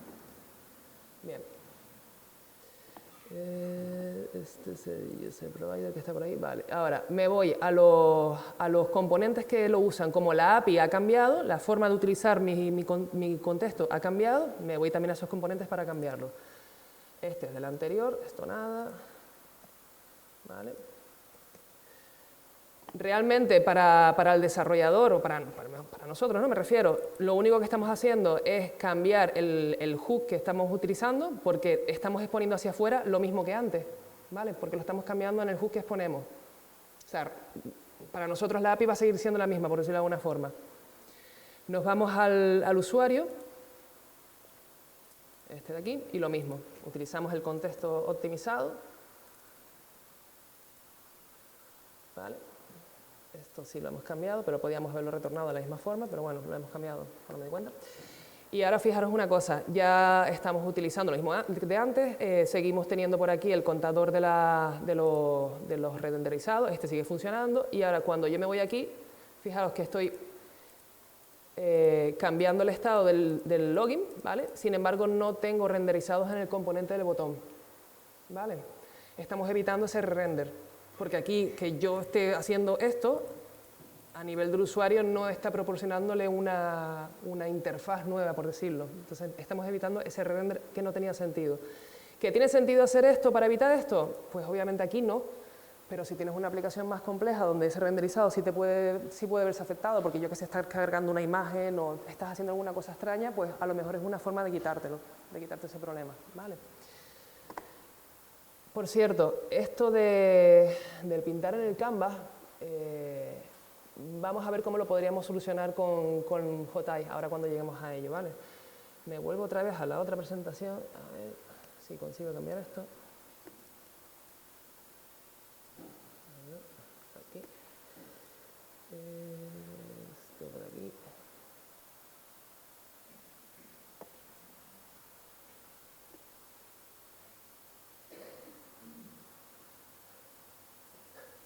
Bien. Este es el provider que está por ahí, vale. Ahora, me voy a los componentes que lo usan, como la API ha cambiado, la forma de utilizar mi contexto ha cambiado, me voy también a esos componentes para cambiarlo. Este es del anterior, esto nada, vale. Realmente para el desarrollador, o para nosotros, ¿no? Me refiero, lo único que estamos haciendo es cambiar el hook que estamos utilizando, porque estamos exponiendo hacia afuera lo mismo que antes, ¿vale? Porque lo estamos cambiando en el hook que exponemos. O sea, para nosotros la API va a seguir siendo la misma, por decirlo de alguna forma. Nos vamos al usuario, este de aquí, y lo mismo. Utilizamos el contexto optimizado, ¿vale? Esto sí lo hemos cambiado, pero podíamos haberlo retornado de la misma forma, pero bueno, lo hemos cambiado, no me di cuenta. Y ahora fijaros una cosa, ya estamos utilizando lo mismo de antes, seguimos teniendo por aquí el contador de los renderizados, este sigue funcionando, y ahora cuando yo me voy aquí, fijaros que estoy cambiando el estado del login, ¿vale? Sin embargo, no tengo renderizados en el componente del botón, ¿vale? Estamos evitando ese render, porque aquí que yo esté haciendo esto, a nivel del usuario no está proporcionándole una interfaz nueva, por decirlo. Entonces, estamos evitando ese render que no tenía sentido. ¿Que tiene sentido hacer esto para evitar esto? Pues obviamente aquí no, pero si tienes una aplicación más compleja donde ese renderizado sí puede verse afectado, porque yo que sé, estás cargando una imagen o estás haciendo alguna cosa extraña, pues a lo mejor es una forma de quitártelo, de quitarte ese problema, ¿vale? Por cierto, esto del pintar en el Canvas, vamos a ver cómo lo podríamos solucionar con JI, ahora cuando lleguemos a ello, ¿vale? Me vuelvo otra vez a la otra presentación, a ver si consigo cambiar esto. Aquí. Esto por aquí.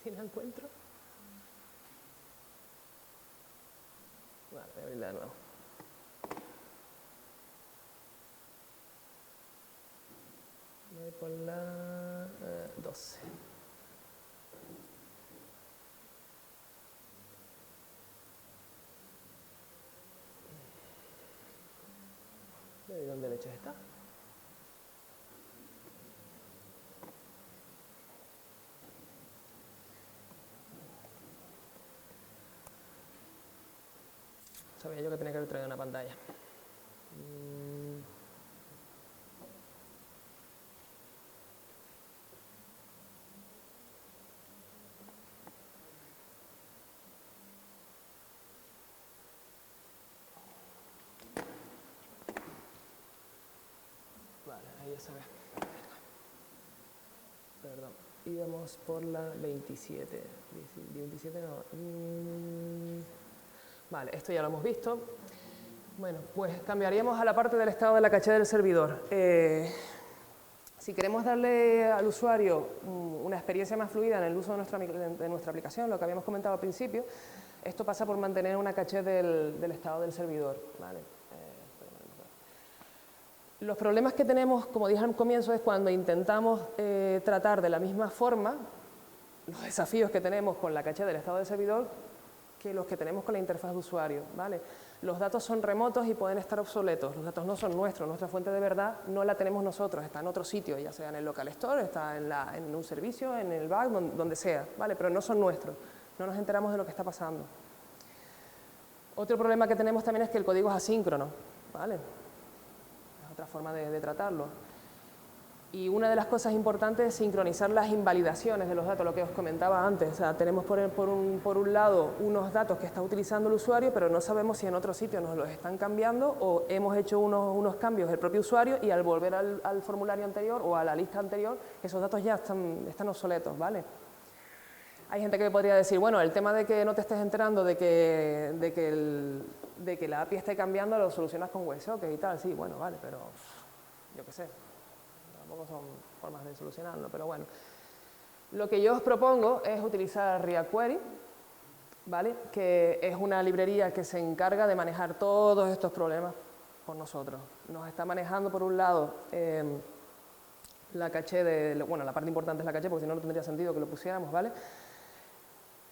Si la encuentro. Vale, voy a abrirla de nuevo. Voy por la 12. ¿De dónde leches está? Sabía yo que tenía que haber traído una pantalla. Vale, ahí ya se ve. Perdón, íbamos por la 27. 27 no. Vale, esto ya lo hemos visto. Bueno, pues cambiaríamos a la parte del estado de la caché del servidor. Si queremos darle al usuario una experiencia más fluida en el uso de nuestra aplicación, lo que habíamos comentado al principio, esto pasa por mantener una caché del estado del servidor, ¿vale? Los problemas que tenemos, como dije al comienzo, es cuando intentamos tratar de la misma forma los desafíos que tenemos con la caché del estado del servidor que los que tenemos con la interfaz de usuario, ¿vale? Los datos son remotos y pueden estar obsoletos, los datos no son nuestros, nuestra fuente de verdad no la tenemos nosotros, está en otro sitio, ya sea en el local store, está en un servicio, en el bug, donde sea, ¿vale? Pero no son nuestros, no nos enteramos de lo que está pasando. Otro problema que tenemos también es que el código es asíncrono, ¿vale? Es otra forma de tratarlo. Y una de las cosas importantes es sincronizar las invalidaciones de los datos, lo que os comentaba antes. O sea, tenemos por un lado unos datos que está utilizando el usuario, pero no sabemos si en otro sitio nos los están cambiando o hemos hecho unos cambios el propio usuario y al volver al formulario anterior o a la lista anterior, esos datos ya están obsoletos, ¿vale? Hay gente que podría decir, bueno, el tema de que no te estés enterando de que la API esté cambiando lo solucionas con WebSocket y tal. Sí, bueno, vale, pero yo qué sé. tampoco son formas de solucionarlo, pero bueno. Lo que yo os propongo es utilizar React Query, ¿vale? Que es una librería que se encarga de manejar todos estos problemas por nosotros. Nos está manejando, por un lado, la caché bueno, la parte importante es la caché, porque si no, no tendría sentido que lo pusiéramos, ¿vale?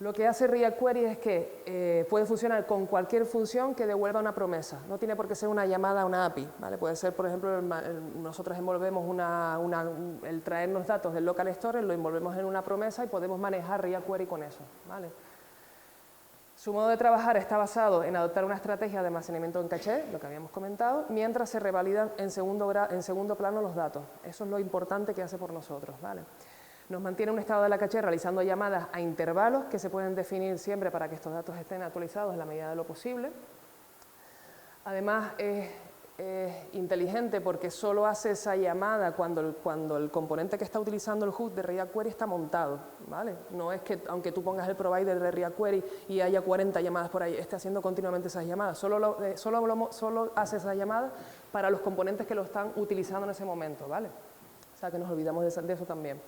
Lo que hace React Query es que puede funcionar con cualquier función que devuelva una promesa. No tiene por qué ser una llamada a una API, ¿vale? Puede ser, por ejemplo, nosotros envolvemos el traernos datos del local storage, lo envolvemos en una promesa y podemos manejar React Query con eso, ¿vale? Su modo de trabajar está basado en adoptar una estrategia de almacenamiento en caché, lo que habíamos comentado, mientras se revalidan en segundo plano los datos. Eso es lo importante que hace por nosotros, ¿vale? Nos mantiene un estado de la caché realizando llamadas a intervalos que se pueden definir siempre para que estos datos estén actualizados en la medida de lo posible. Además, es inteligente porque solo hace esa llamada cuando el componente que está utilizando el hook de React Query está montado, ¿vale? No es que, aunque tú pongas el provider de React Query y haya 40 llamadas por ahí, esté haciendo continuamente esas llamadas. Solo hace esa llamada para los componentes que lo están utilizando en ese momento, ¿vale? O sea, que nos olvidamos de eso también.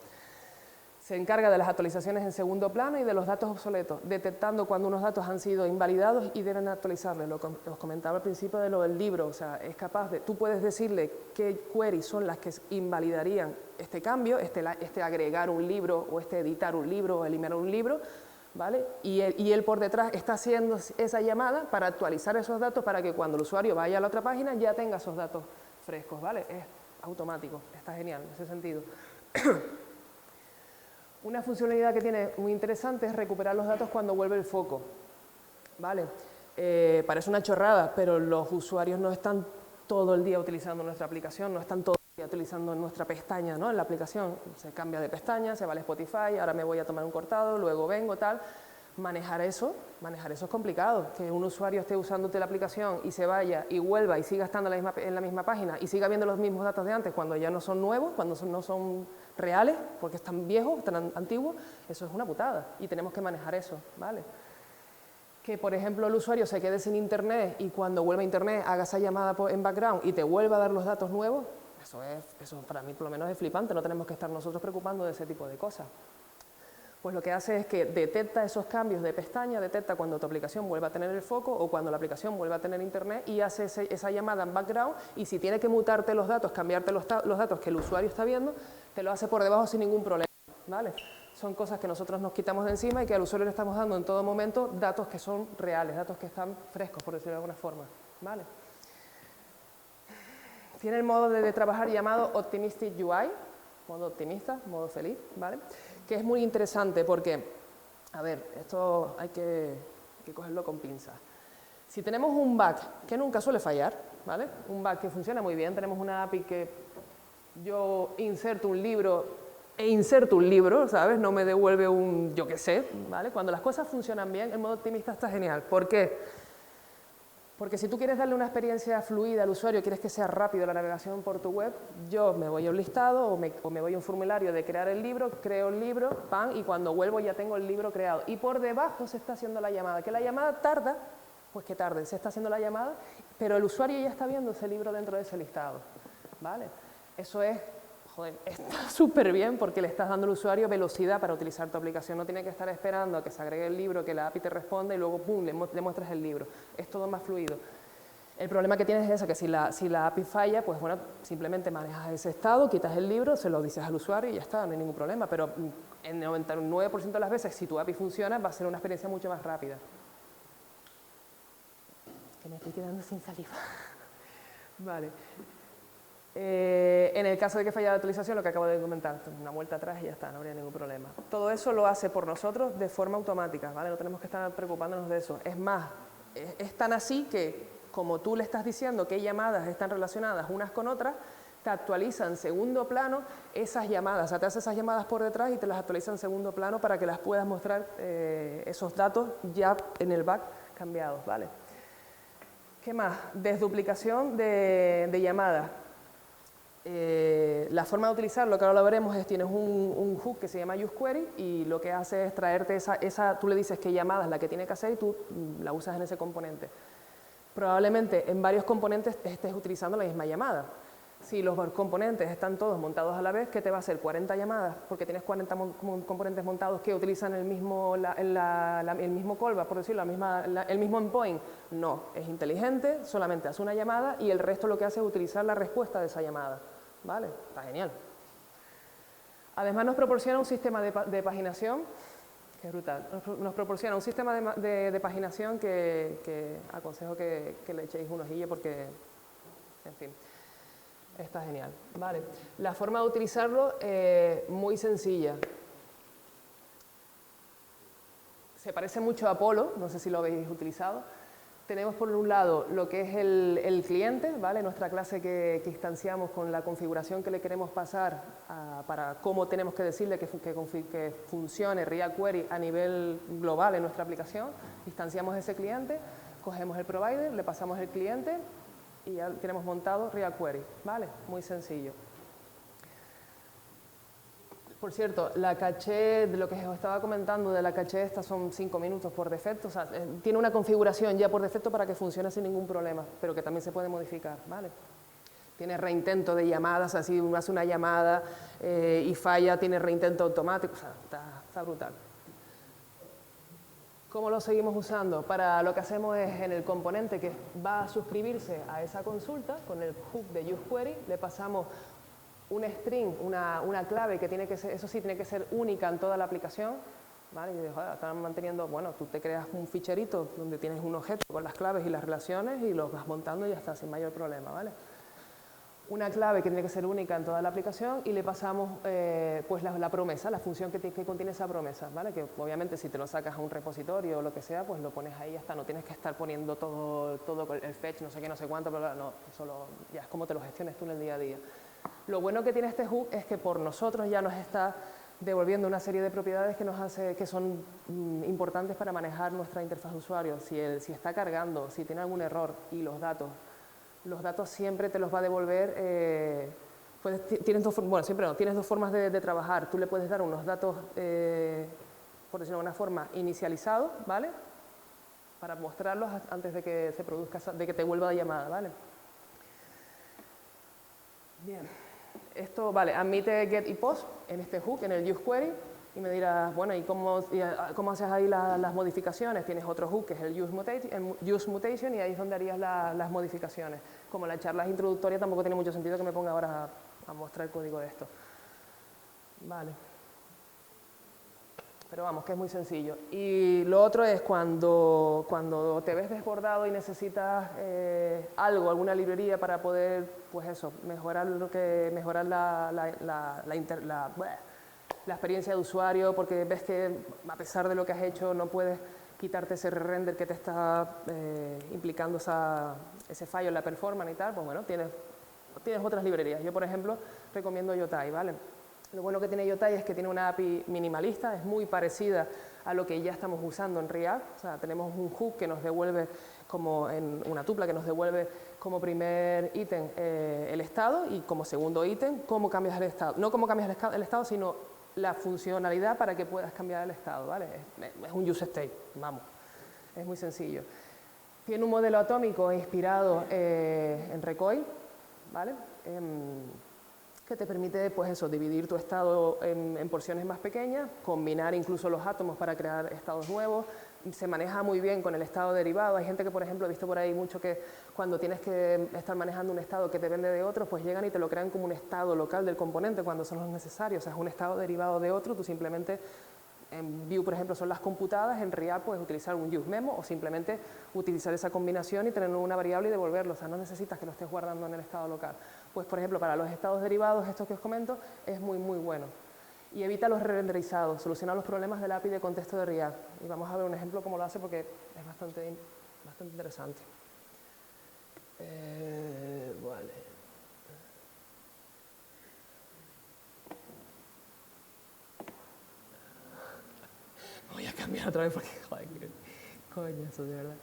Se encarga de las actualizaciones en segundo plano y de los datos obsoletos, detectando cuando unos datos han sido invalidados y deben actualizarles. Lo que os comentaba al principio de lo del libro, o sea, es capaz de, tú puedes decirle qué queries son las que invalidarían este cambio, este agregar un libro o este editar un libro o eliminar un libro, ¿vale? Y él por detrás está haciendo esa llamada para actualizar esos datos para que cuando el usuario vaya a la otra página ya tenga esos datos frescos, ¿vale? Es automático, está genial en ese sentido. Una funcionalidad que tiene muy interesante es recuperar los datos cuando vuelve el foco, ¿vale? Parece una chorrada, pero los usuarios no están todo el día utilizando nuestra aplicación, no están todo el día utilizando nuestra pestaña, ¿no? En la aplicación se cambia de pestaña, se va al Spotify, ahora me voy a tomar un cortado, luego vengo, tal. Manejar eso es complicado, que un usuario esté usándote la aplicación y se vaya y vuelva y siga estando en la misma página y siga viendo los mismos datos de antes cuando ya no son nuevos, cuando no son reales, porque están viejos, están antiguos, eso es una putada y tenemos que manejar eso, ¿vale? Que, por ejemplo, el usuario se quede sin internet y cuando vuelva a internet haga esa llamada en background y te vuelva a dar los datos nuevos, eso para mí por lo menos es flipante, no tenemos que estar nosotros preocupando de ese tipo de cosas. Pues lo que hace es que detecta esos cambios de pestaña, detecta cuando tu aplicación vuelva a tener el foco o cuando la aplicación vuelva a tener internet y hace esa llamada en background y si tiene que mutarte los datos, cambiarte los datos que el usuario está viendo, te lo hace por debajo sin ningún problema, ¿vale? Son cosas que nosotros nos quitamos de encima y que al usuario le estamos dando en todo momento datos que son reales, datos que están frescos, por decirlo de alguna forma, ¿vale? Tiene el modo de trabajar llamado Optimistic UI, modo optimista, modo feliz, ¿vale? Que es muy interesante porque, a ver, esto hay que cogerlo con pinzas. Si tenemos un bug que nunca suele fallar, ¿vale? Un bug que funciona muy bien, tenemos una API que yo inserto un libro e inserto un libro, ¿sabes? No me devuelve un yo qué sé, ¿vale? Cuando las cosas funcionan bien, el modo optimista está genial. ¿Por qué? Porque si tú quieres darle una experiencia fluida al usuario, quieres que sea rápido la navegación por tu web, yo me voy a un listado o me voy a un formulario de crear el libro, creo el libro, ¡pam! Y cuando vuelvo ya tengo el libro creado. Y por debajo se está haciendo la llamada. Que la llamada tarda, pues que tarde, se está haciendo la llamada, pero el usuario ya está viendo ese libro dentro de ese listado, ¿vale? Eso es, joder, está súper bien porque le estás dando al usuario velocidad para utilizar tu aplicación. No tiene que estar esperando a que se agregue el libro, que la API te responda y luego, ¡pum!, le muestras el libro. Es todo más fluido. El problema que tienes es ese, que si la API falla, pues bueno, simplemente manejas ese estado, quitas el libro, se lo dices al usuario y ya está, no hay ningún problema. Pero en 99% de las veces, si tu API funciona, va a ser una experiencia mucho más rápida. Que me estoy quedando sin saliva. Vale. En el caso de que falle la actualización, lo que acabo de comentar, una vuelta atrás y ya está, no habría ningún problema. Todo eso lo hace por nosotros de forma automática, ¿vale? No tenemos que estar preocupándonos de eso. Es más, es tan así que, como tú le estás diciendo qué llamadas están relacionadas unas con otras, te actualiza en segundo plano esas llamadas, o sea, te hace esas llamadas por detrás y te las actualiza en segundo plano para que las puedas mostrar esos datos ya en el back cambiados, ¿vale? ¿Qué más? Desduplicación de llamadas. La forma de utilizarlo, que ahora lo veremos, es tienes un hook que se llama useQuery y lo que hace es traerte tú le dices qué llamada es la que tiene que hacer y tú la usas en ese componente. Probablemente en varios componentes estés utilizando la misma llamada. si los componentes están todos montados a la vez, ¿qué te va a hacer? 40 llamadas, porque tienes 40 componentes montados que utilizan el mismo callback, por decirlo, el mismo endpoint. No, es inteligente, solamente hace una llamada y el resto lo que hace es utilizar la respuesta de esa llamada. ¿Vale? Está genial. Además nos proporciona un sistema de paginación, que es brutal, nos proporciona un sistema de paginación que aconsejo que le echéis un ojillo porque, en fin, está genial. Vale. La forma de utilizarlo muy sencilla. Se parece mucho a Apollo, no sé si lo habéis utilizado. Tenemos por un lado lo que es el cliente, ¿vale? Nuestra clase que instanciamos con la configuración que le queremos pasar para cómo tenemos que decirle que funcione React Query a nivel global en nuestra aplicación. Instanciamos ese cliente, cogemos el provider, le pasamos el cliente y ya tenemos montado React Query, ¿vale? Muy sencillo. Por cierto, la caché, de lo que os estaba comentando de la caché, esta son 5 minutos por defecto, o sea, tiene una configuración ya por defecto para que funcione sin ningún problema, pero que también se puede modificar, ¿vale? Tiene reintento de llamadas, así uno hace una llamada y falla, tiene reintento automático, o sea, está brutal. ¿Cómo lo seguimos usando? Para lo que hacemos es en el componente que va a suscribirse a esa consulta, con el hook de useQuery, le pasamos un string, una clave que tiene que ser, eso sí, tiene que ser única en toda la aplicación, ¿vale? Y yo digo, están manteniendo, bueno, tú te creas un ficherito donde tienes un objeto con las claves y las relaciones y lo vas montando y ya está, sin mayor problema, ¿vale? Una clave que tiene que ser única en toda la aplicación y le pasamos pues la promesa, la función que contiene esa promesa, ¿vale? Que obviamente si te lo sacas a un repositorio o lo que sea, pues lo pones ahí y ya está, no tienes que estar poniendo todo el fetch, no sé qué, no sé cuánto, bla, bla, no, solo ya es como te lo gestiones tú en el día a día. Lo bueno que tiene este hook es que por nosotros ya nos está devolviendo una serie de propiedades que son importantes para manejar nuestra interfaz de usuario. Si está cargando, si tiene algún error y los datos siempre te los va a devolver. Tienes dos formas de trabajar. Tú le puedes dar unos datos, por decirlo de alguna forma, inicializados, ¿vale? Para mostrarlos antes de que se produzca, de que te vuelva la llamada, ¿vale? Bien, esto, vale, admite get y post en este hook, en el useQuery, y me dirás, bueno, ¿y cómo haces ahí las modificaciones? Tienes otro hook que es el useMutation y ahí es donde harías las modificaciones. Como la charla es introductoria, tampoco tiene mucho sentido que me ponga ahora a mostrar el código de esto. Vale. Pero vamos, que es muy sencillo. Y lo otro es cuando te ves desbordado y necesitas alguna librería para poder, pues eso, mejorar la experiencia de usuario, porque ves que a pesar de lo que has hecho no puedes quitarte ese render que te está implicando ese fallo en la performance y tal, pues bueno, tienes otras librerías. Yo, por ejemplo, recomiendo Yotai, ¿vale? Lo bueno que tiene Yotai es que tiene una API minimalista, es muy parecida a lo que ya estamos usando en React. O sea, tenemos un hook que nos devuelve como en una tupla que nos devuelve como primer ítem el estado y como segundo ítem cómo cambias el estado. No cómo cambias el estado, sino la funcionalidad para que puedas cambiar el estado, ¿vale? Es un use state, vamos, es muy sencillo. Tiene un modelo atómico inspirado en Recoil, ¿vale? Que te permite, pues eso, dividir tu estado en porciones más pequeñas, combinar incluso los átomos para crear estados nuevos. Se maneja muy bien con el estado derivado. Hay gente que, por ejemplo, he visto por ahí mucho que cuando tienes que estar manejando un estado que depende de otro, pues llegan y te lo crean como un estado local del componente cuando son los necesarios. O sea, es un estado derivado de otro, tú simplemente en Vue, por ejemplo, son las computadas, en React puedes utilizar un useMemo o simplemente utilizar esa combinación y tener una variable y devolverlo, o sea, no necesitas que lo estés guardando en el estado local. Pues, por ejemplo, para los estados derivados, estos que os comento, es muy, muy bueno. Y evita los re-renderizados, soluciona los problemas del API de contexto de React. Y vamos a ver un ejemplo cómo lo hace porque es bastante interesante. Vale. Voy a cambiar otra vez porque, joder, qué coño, eso de verdad.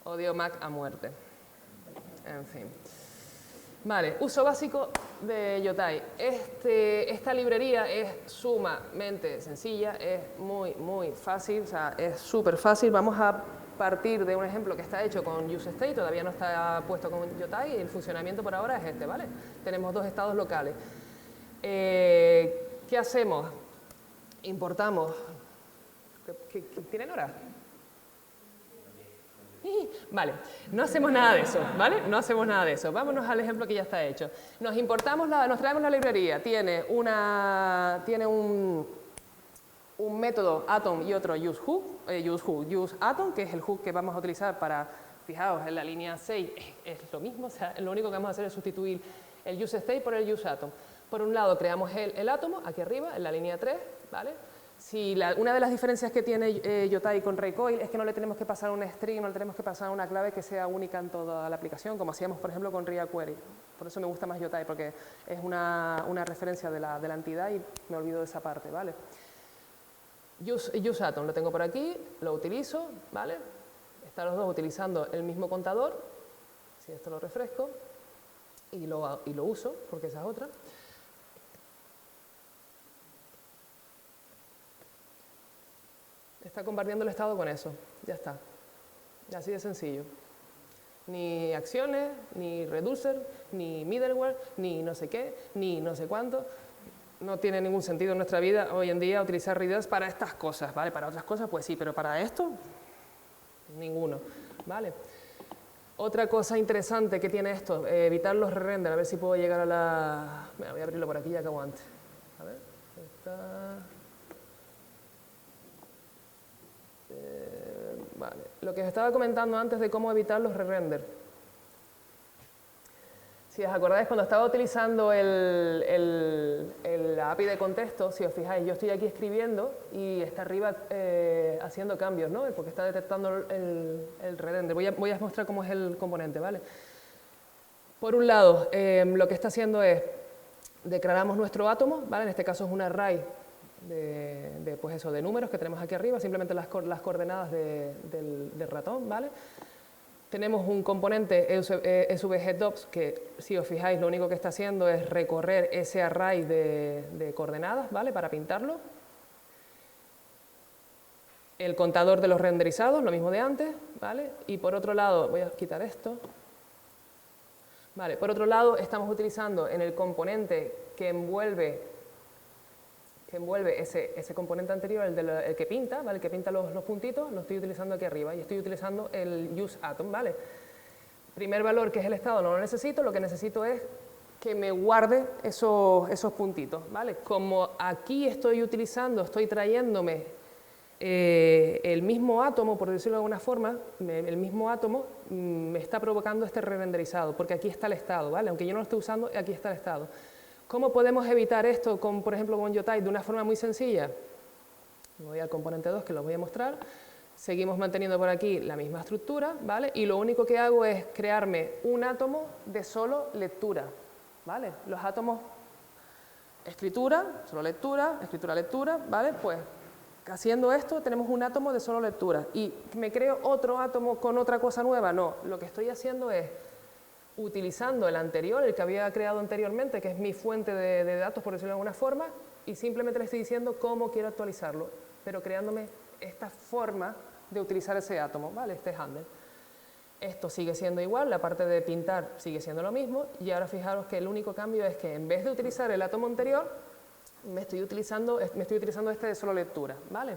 Odio Mac a muerte. En fin. Vale, uso básico de Yotai. Esta librería es sumamente sencilla, es muy fácil, o sea, es súper fácil. Vamos a partir de un ejemplo que está hecho con useState, todavía no está puesto con Yotai, y el funcionamiento por ahora es este, ¿vale? Tenemos dos estados locales. ¿Qué hacemos? Importamos. ¿Tienen hora? Vale, no hacemos nada de eso, ¿vale? No hacemos nada de eso. Vámonos al ejemplo que ya está hecho. Nos traemos la librería, tiene un método atom y otro useAtom, que es el hook que vamos a utilizar para, fijaos, en la línea 6 es lo mismo, o sea, lo único que vamos a hacer es sustituir el useState por el useAtom. Por un lado creamos el átomo, aquí arriba, en la línea 3, ¿vale? Una de las diferencias que tiene Yotai con Raycoil es que no le tenemos que pasar un string, no le tenemos que pasar una clave que sea única en toda la aplicación, como hacíamos, por ejemplo, con RiaQuery. Por eso me gusta más Yotai, porque es una referencia de la entidad y me olvido de esa parte, ¿vale? useAtom lo tengo por aquí, lo utilizo, ¿vale? Están los dos utilizando el mismo contador, si esto lo refresco, y lo uso, porque esa es otra. Está compartiendo el estado con eso, ya está. Así de sencillo. Ni acciones, ni reducer, ni middleware, ni no sé qué, ni no sé cuánto. No tiene ningún sentido en nuestra vida hoy en día utilizar Redux para estas cosas, ¿vale? Para otras cosas, pues sí, pero para esto, ninguno, ¿vale? Otra cosa interesante que tiene esto, evitar los re-render, a ver si puedo llegar a la... Bueno, voy a abrirlo por aquí ya acabo antes. A ver, está... Vale. Lo que os estaba comentando antes de cómo evitar los re-render. Si os acordáis, cuando estaba utilizando la API de contexto, si os fijáis, yo estoy aquí escribiendo y está arriba haciendo cambios, ¿no? Porque está detectando el re-render. Voy a mostrar cómo es el componente, ¿vale? Por un lado, lo que está haciendo es, declaramos nuestro átomo, ¿vale? En este caso es un array de números que tenemos aquí arriba, simplemente las coordenadas del ratón, ¿vale? Tenemos un componente svgdops que, si os fijáis, lo único que está haciendo es recorrer ese array de coordenadas, ¿vale? Para pintarlo. El contador de los renderizados, lo mismo de antes, ¿vale? Y por otro lado, voy a quitar esto. Vale, por otro lado, estamos utilizando en el componente que envuelve ese componente anterior, el que pinta, ¿vale? El que pinta los puntitos, lo estoy utilizando aquí arriba y estoy utilizando el useAtom, ¿vale? Primer valor, que es el estado, no lo necesito, lo que necesito es que me guarde esos puntitos, ¿vale? Como aquí estoy trayéndome el mismo átomo, por decirlo de alguna forma, el mismo átomo me está provocando este re-renderizado, porque aquí está el estado, ¿vale? Aunque yo no lo esté usando, aquí está el estado. ¿Cómo podemos evitar esto, por ejemplo, con Yotai, de una forma muy sencilla? Voy al componente 2, que lo voy a mostrar. Seguimos manteniendo por aquí la misma estructura, ¿vale? Y lo único que hago es crearme un átomo de solo lectura, ¿vale? Los átomos, escritura, solo lectura, escritura, lectura, ¿vale? Pues haciendo esto tenemos un átomo de solo lectura. ¿Y me creo otro átomo con otra cosa nueva? No, lo que estoy haciendo es utilizando el anterior, el que había creado anteriormente, que es mi fuente de datos, por decirlo de alguna forma, y simplemente le estoy diciendo cómo quiero actualizarlo, pero creándome esta forma de utilizar ese átomo, ¿vale? Este handle. Esto sigue siendo igual, la parte de pintar sigue siendo lo mismo, y ahora fijaros que el único cambio es que en vez de utilizar el átomo anterior, me estoy utilizando este de solo lectura, ¿vale?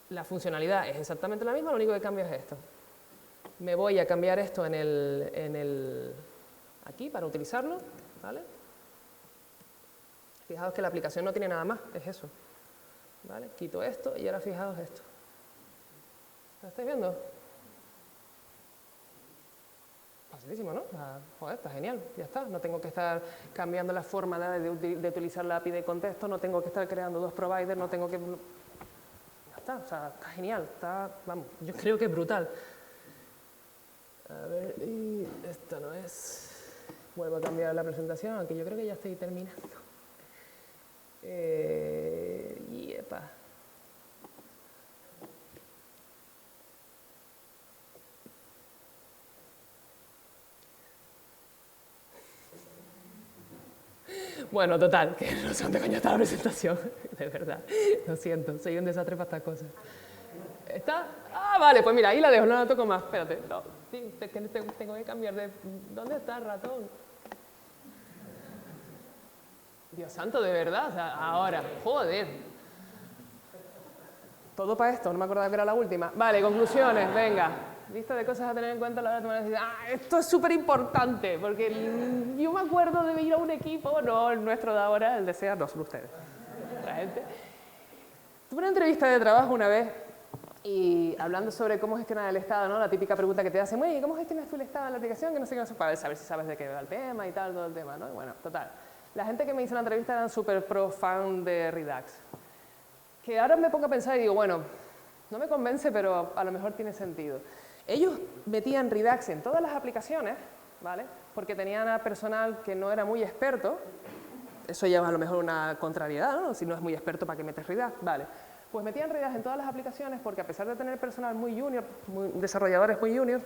La funcionalidad es exactamente la misma, lo único que cambia es esto. Me voy a cambiar esto aquí para utilizarlo, ¿vale? Fijaos que la aplicación no tiene nada más, es eso, ¿vale? Quito esto y ahora fijaos esto. ¿Lo estáis viendo? Facilísimo, ¿no? Joder, está genial, ya está. No tengo que estar cambiando la forma de utilizar la API de contexto, no tengo que estar creando dos providers, no tengo que... Ya está, o sea, está genial, vamos, yo creo que es brutal. A ver, y esta no es... Vuelvo a cambiar la presentación, aunque yo creo que ya estoy terminando. Yepa. Bueno, total, que no sé dónde coño está la presentación, de verdad. Lo siento, soy un desastre para estas cosas. ¿Está? Ah, vale, pues mira, ahí la dejo, no la toco más. Espérate, no, sí, tengo que cambiar de... ¿Dónde está el ratón? Dios santo, de verdad, o sea, ahora, joder. Todo para esto, no me acordaba que era la última. Vale, conclusiones, venga. Lista de cosas a tener en cuenta a la hora de tomar una decisión. Ah, esto es súper importante, porque yo me acuerdo de ir a un equipo, no el nuestro de ahora, el de SEA, no son ustedes. La gente. Tuve una entrevista de trabajo una vez y hablando sobre cómo gestionar el estado, ¿no? La típica pregunta que te hacen, oye, ¿cómo gestionas tú el estado en la aplicación? Que no sé qué, no sé, para saber si sabes de qué va el tema y tal, todo el tema, ¿no? Y bueno, total. La gente que me hizo la entrevista eran súper pro fan de Redux. Que ahora me pongo a pensar y digo, bueno, no me convence, pero a lo mejor tiene sentido. Ellos metían Redux en todas las aplicaciones, ¿vale? Porque tenían a personal que no era muy experto. Eso lleva a lo mejor una contrariedad, ¿no? Si no es muy experto, ¿para qué metes Redux? Vale. Pues metían Redux en todas las aplicaciones porque a pesar de tener personal muy junior, desarrolladores muy junior,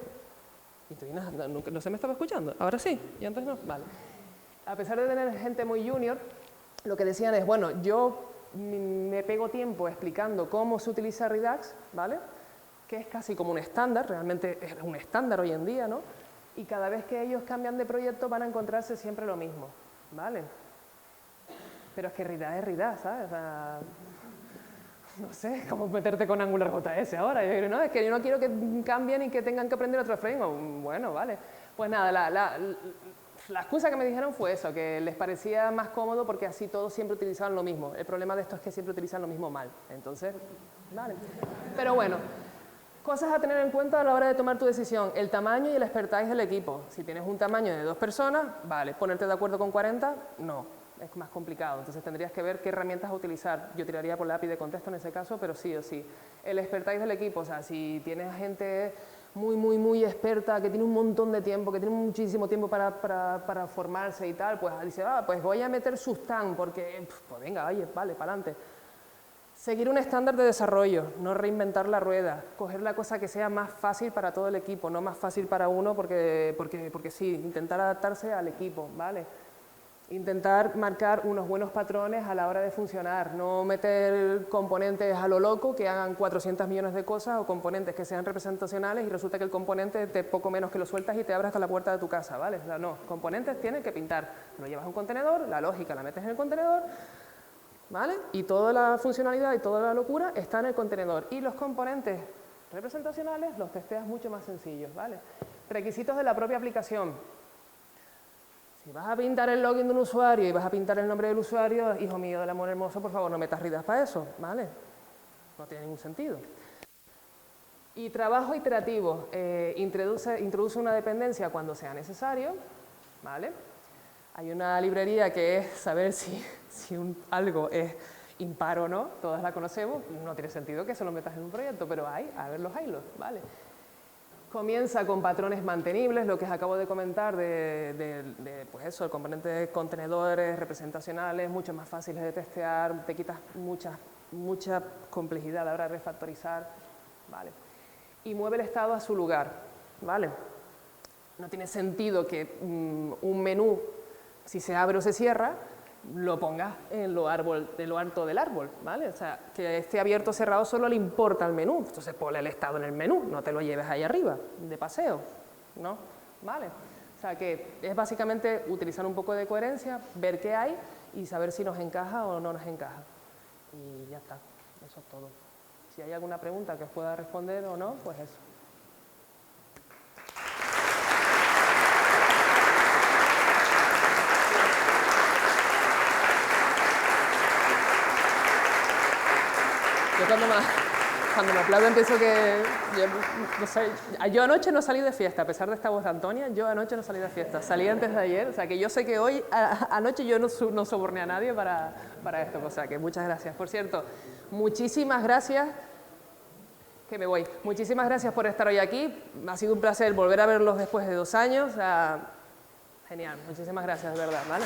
y no se me estaba escuchando, ahora sí, y antes no, vale. A pesar de tener gente muy junior, lo que decían es, bueno, yo me pego tiempo explicando cómo se utiliza Redux, ¿vale? Que es casi como un estándar, realmente es un estándar hoy en día, ¿no? Y cada vez que ellos cambian de proyecto van a encontrarse siempre lo mismo, ¿vale? Pero es que Redux es Redux, ¿sabes? O sea, no sé, cómo meterte con AngularJS ahora. Yo digo, no, es que yo no quiero que cambien y que tengan que aprender otro framework. Bueno, vale. Pues nada, la excusa que me dijeron fue eso, que les parecía más cómodo porque así todos siempre utilizaban lo mismo. El problema de esto es que siempre utilizan lo mismo mal. Entonces, vale. Pero bueno, cosas a tener en cuenta a la hora de tomar tu decisión. El tamaño y el expertise del equipo. Si tienes un tamaño de 2 personas, vale. Ponerte de acuerdo con 40, no. Es más complicado, entonces tendrías que ver qué herramientas utilizar. Yo tiraría por la API de contexto en ese caso, pero sí o sí. El expertise del equipo, o sea, si tienes gente muy experta, que tiene un montón de tiempo, que tiene muchísimo tiempo para formarse y tal, pues dice, pues voy a meter Sustan, porque, pues venga, oye, vale, para adelante. Seguir un estándar de desarrollo, no reinventar la rueda, coger la cosa que sea más fácil para todo el equipo, no más fácil para uno, porque sí, intentar adaptarse al equipo, ¿vale? Intentar marcar unos buenos patrones a la hora de funcionar, no meter componentes a lo loco que hagan 400 millones de cosas o componentes que sean representacionales y resulta que el componente te poco menos que lo sueltas y te abre hasta la puerta de tu casa, ¿vale? O sea, no, componentes tienen que pintar, lo llevas a un contenedor, la lógica la metes en el contenedor, ¿vale? Y toda la funcionalidad y toda la locura está en el contenedor y los componentes representacionales los testeas mucho más sencillos, ¿vale? Requisitos de la propia aplicación. Si vas a pintar el login de un usuario y vas a pintar el nombre del usuario, hijo mío del amor hermoso, por favor, no metas Redux para eso, ¿vale? No tiene ningún sentido. Y trabajo iterativo. Introduce una dependencia cuando sea necesario, ¿vale? Hay una librería que es saber si algo es impar o no, todas la conocemos, no tiene sentido que se lo metas en un proyecto, pero a verlos, ¿vale? Comienza con patrones mantenibles, lo que os acabo de comentar pues eso, el componente de contenedores representacionales, mucho más fáciles de testear, te quitas mucha complejidad a la hora de refactorizar, ¿vale? Y mueve el estado a su lugar, ¿vale? No tiene sentido que un menú, si se abre o se cierra, lo pongas en lo alto del árbol, ¿vale? O sea, que esté abierto o cerrado solo le importa al menú, entonces ponle el estado en el menú, no te lo lleves ahí arriba, de paseo, ¿no? ¿Vale? O sea, que es básicamente utilizar un poco de coherencia, ver qué hay y saber si nos encaja o no nos encaja. Y ya está, eso es todo. Si hay alguna pregunta que os pueda responder o no, pues eso. Yo cuando me aplauden pienso que, no sé, yo anoche no salí de fiesta, a pesar de esta voz de Antonia, yo anoche no salí de fiesta, salí antes de ayer, o sea que yo sé que hoy, anoche yo no soborné a nadie para esto, o sea que muchas gracias. Por cierto, muchísimas gracias, que me voy, muchísimas gracias por estar hoy aquí, ha sido un placer volver a verlos después de 2 años, o sea, genial, muchísimas gracias, de verdad, ¿vale?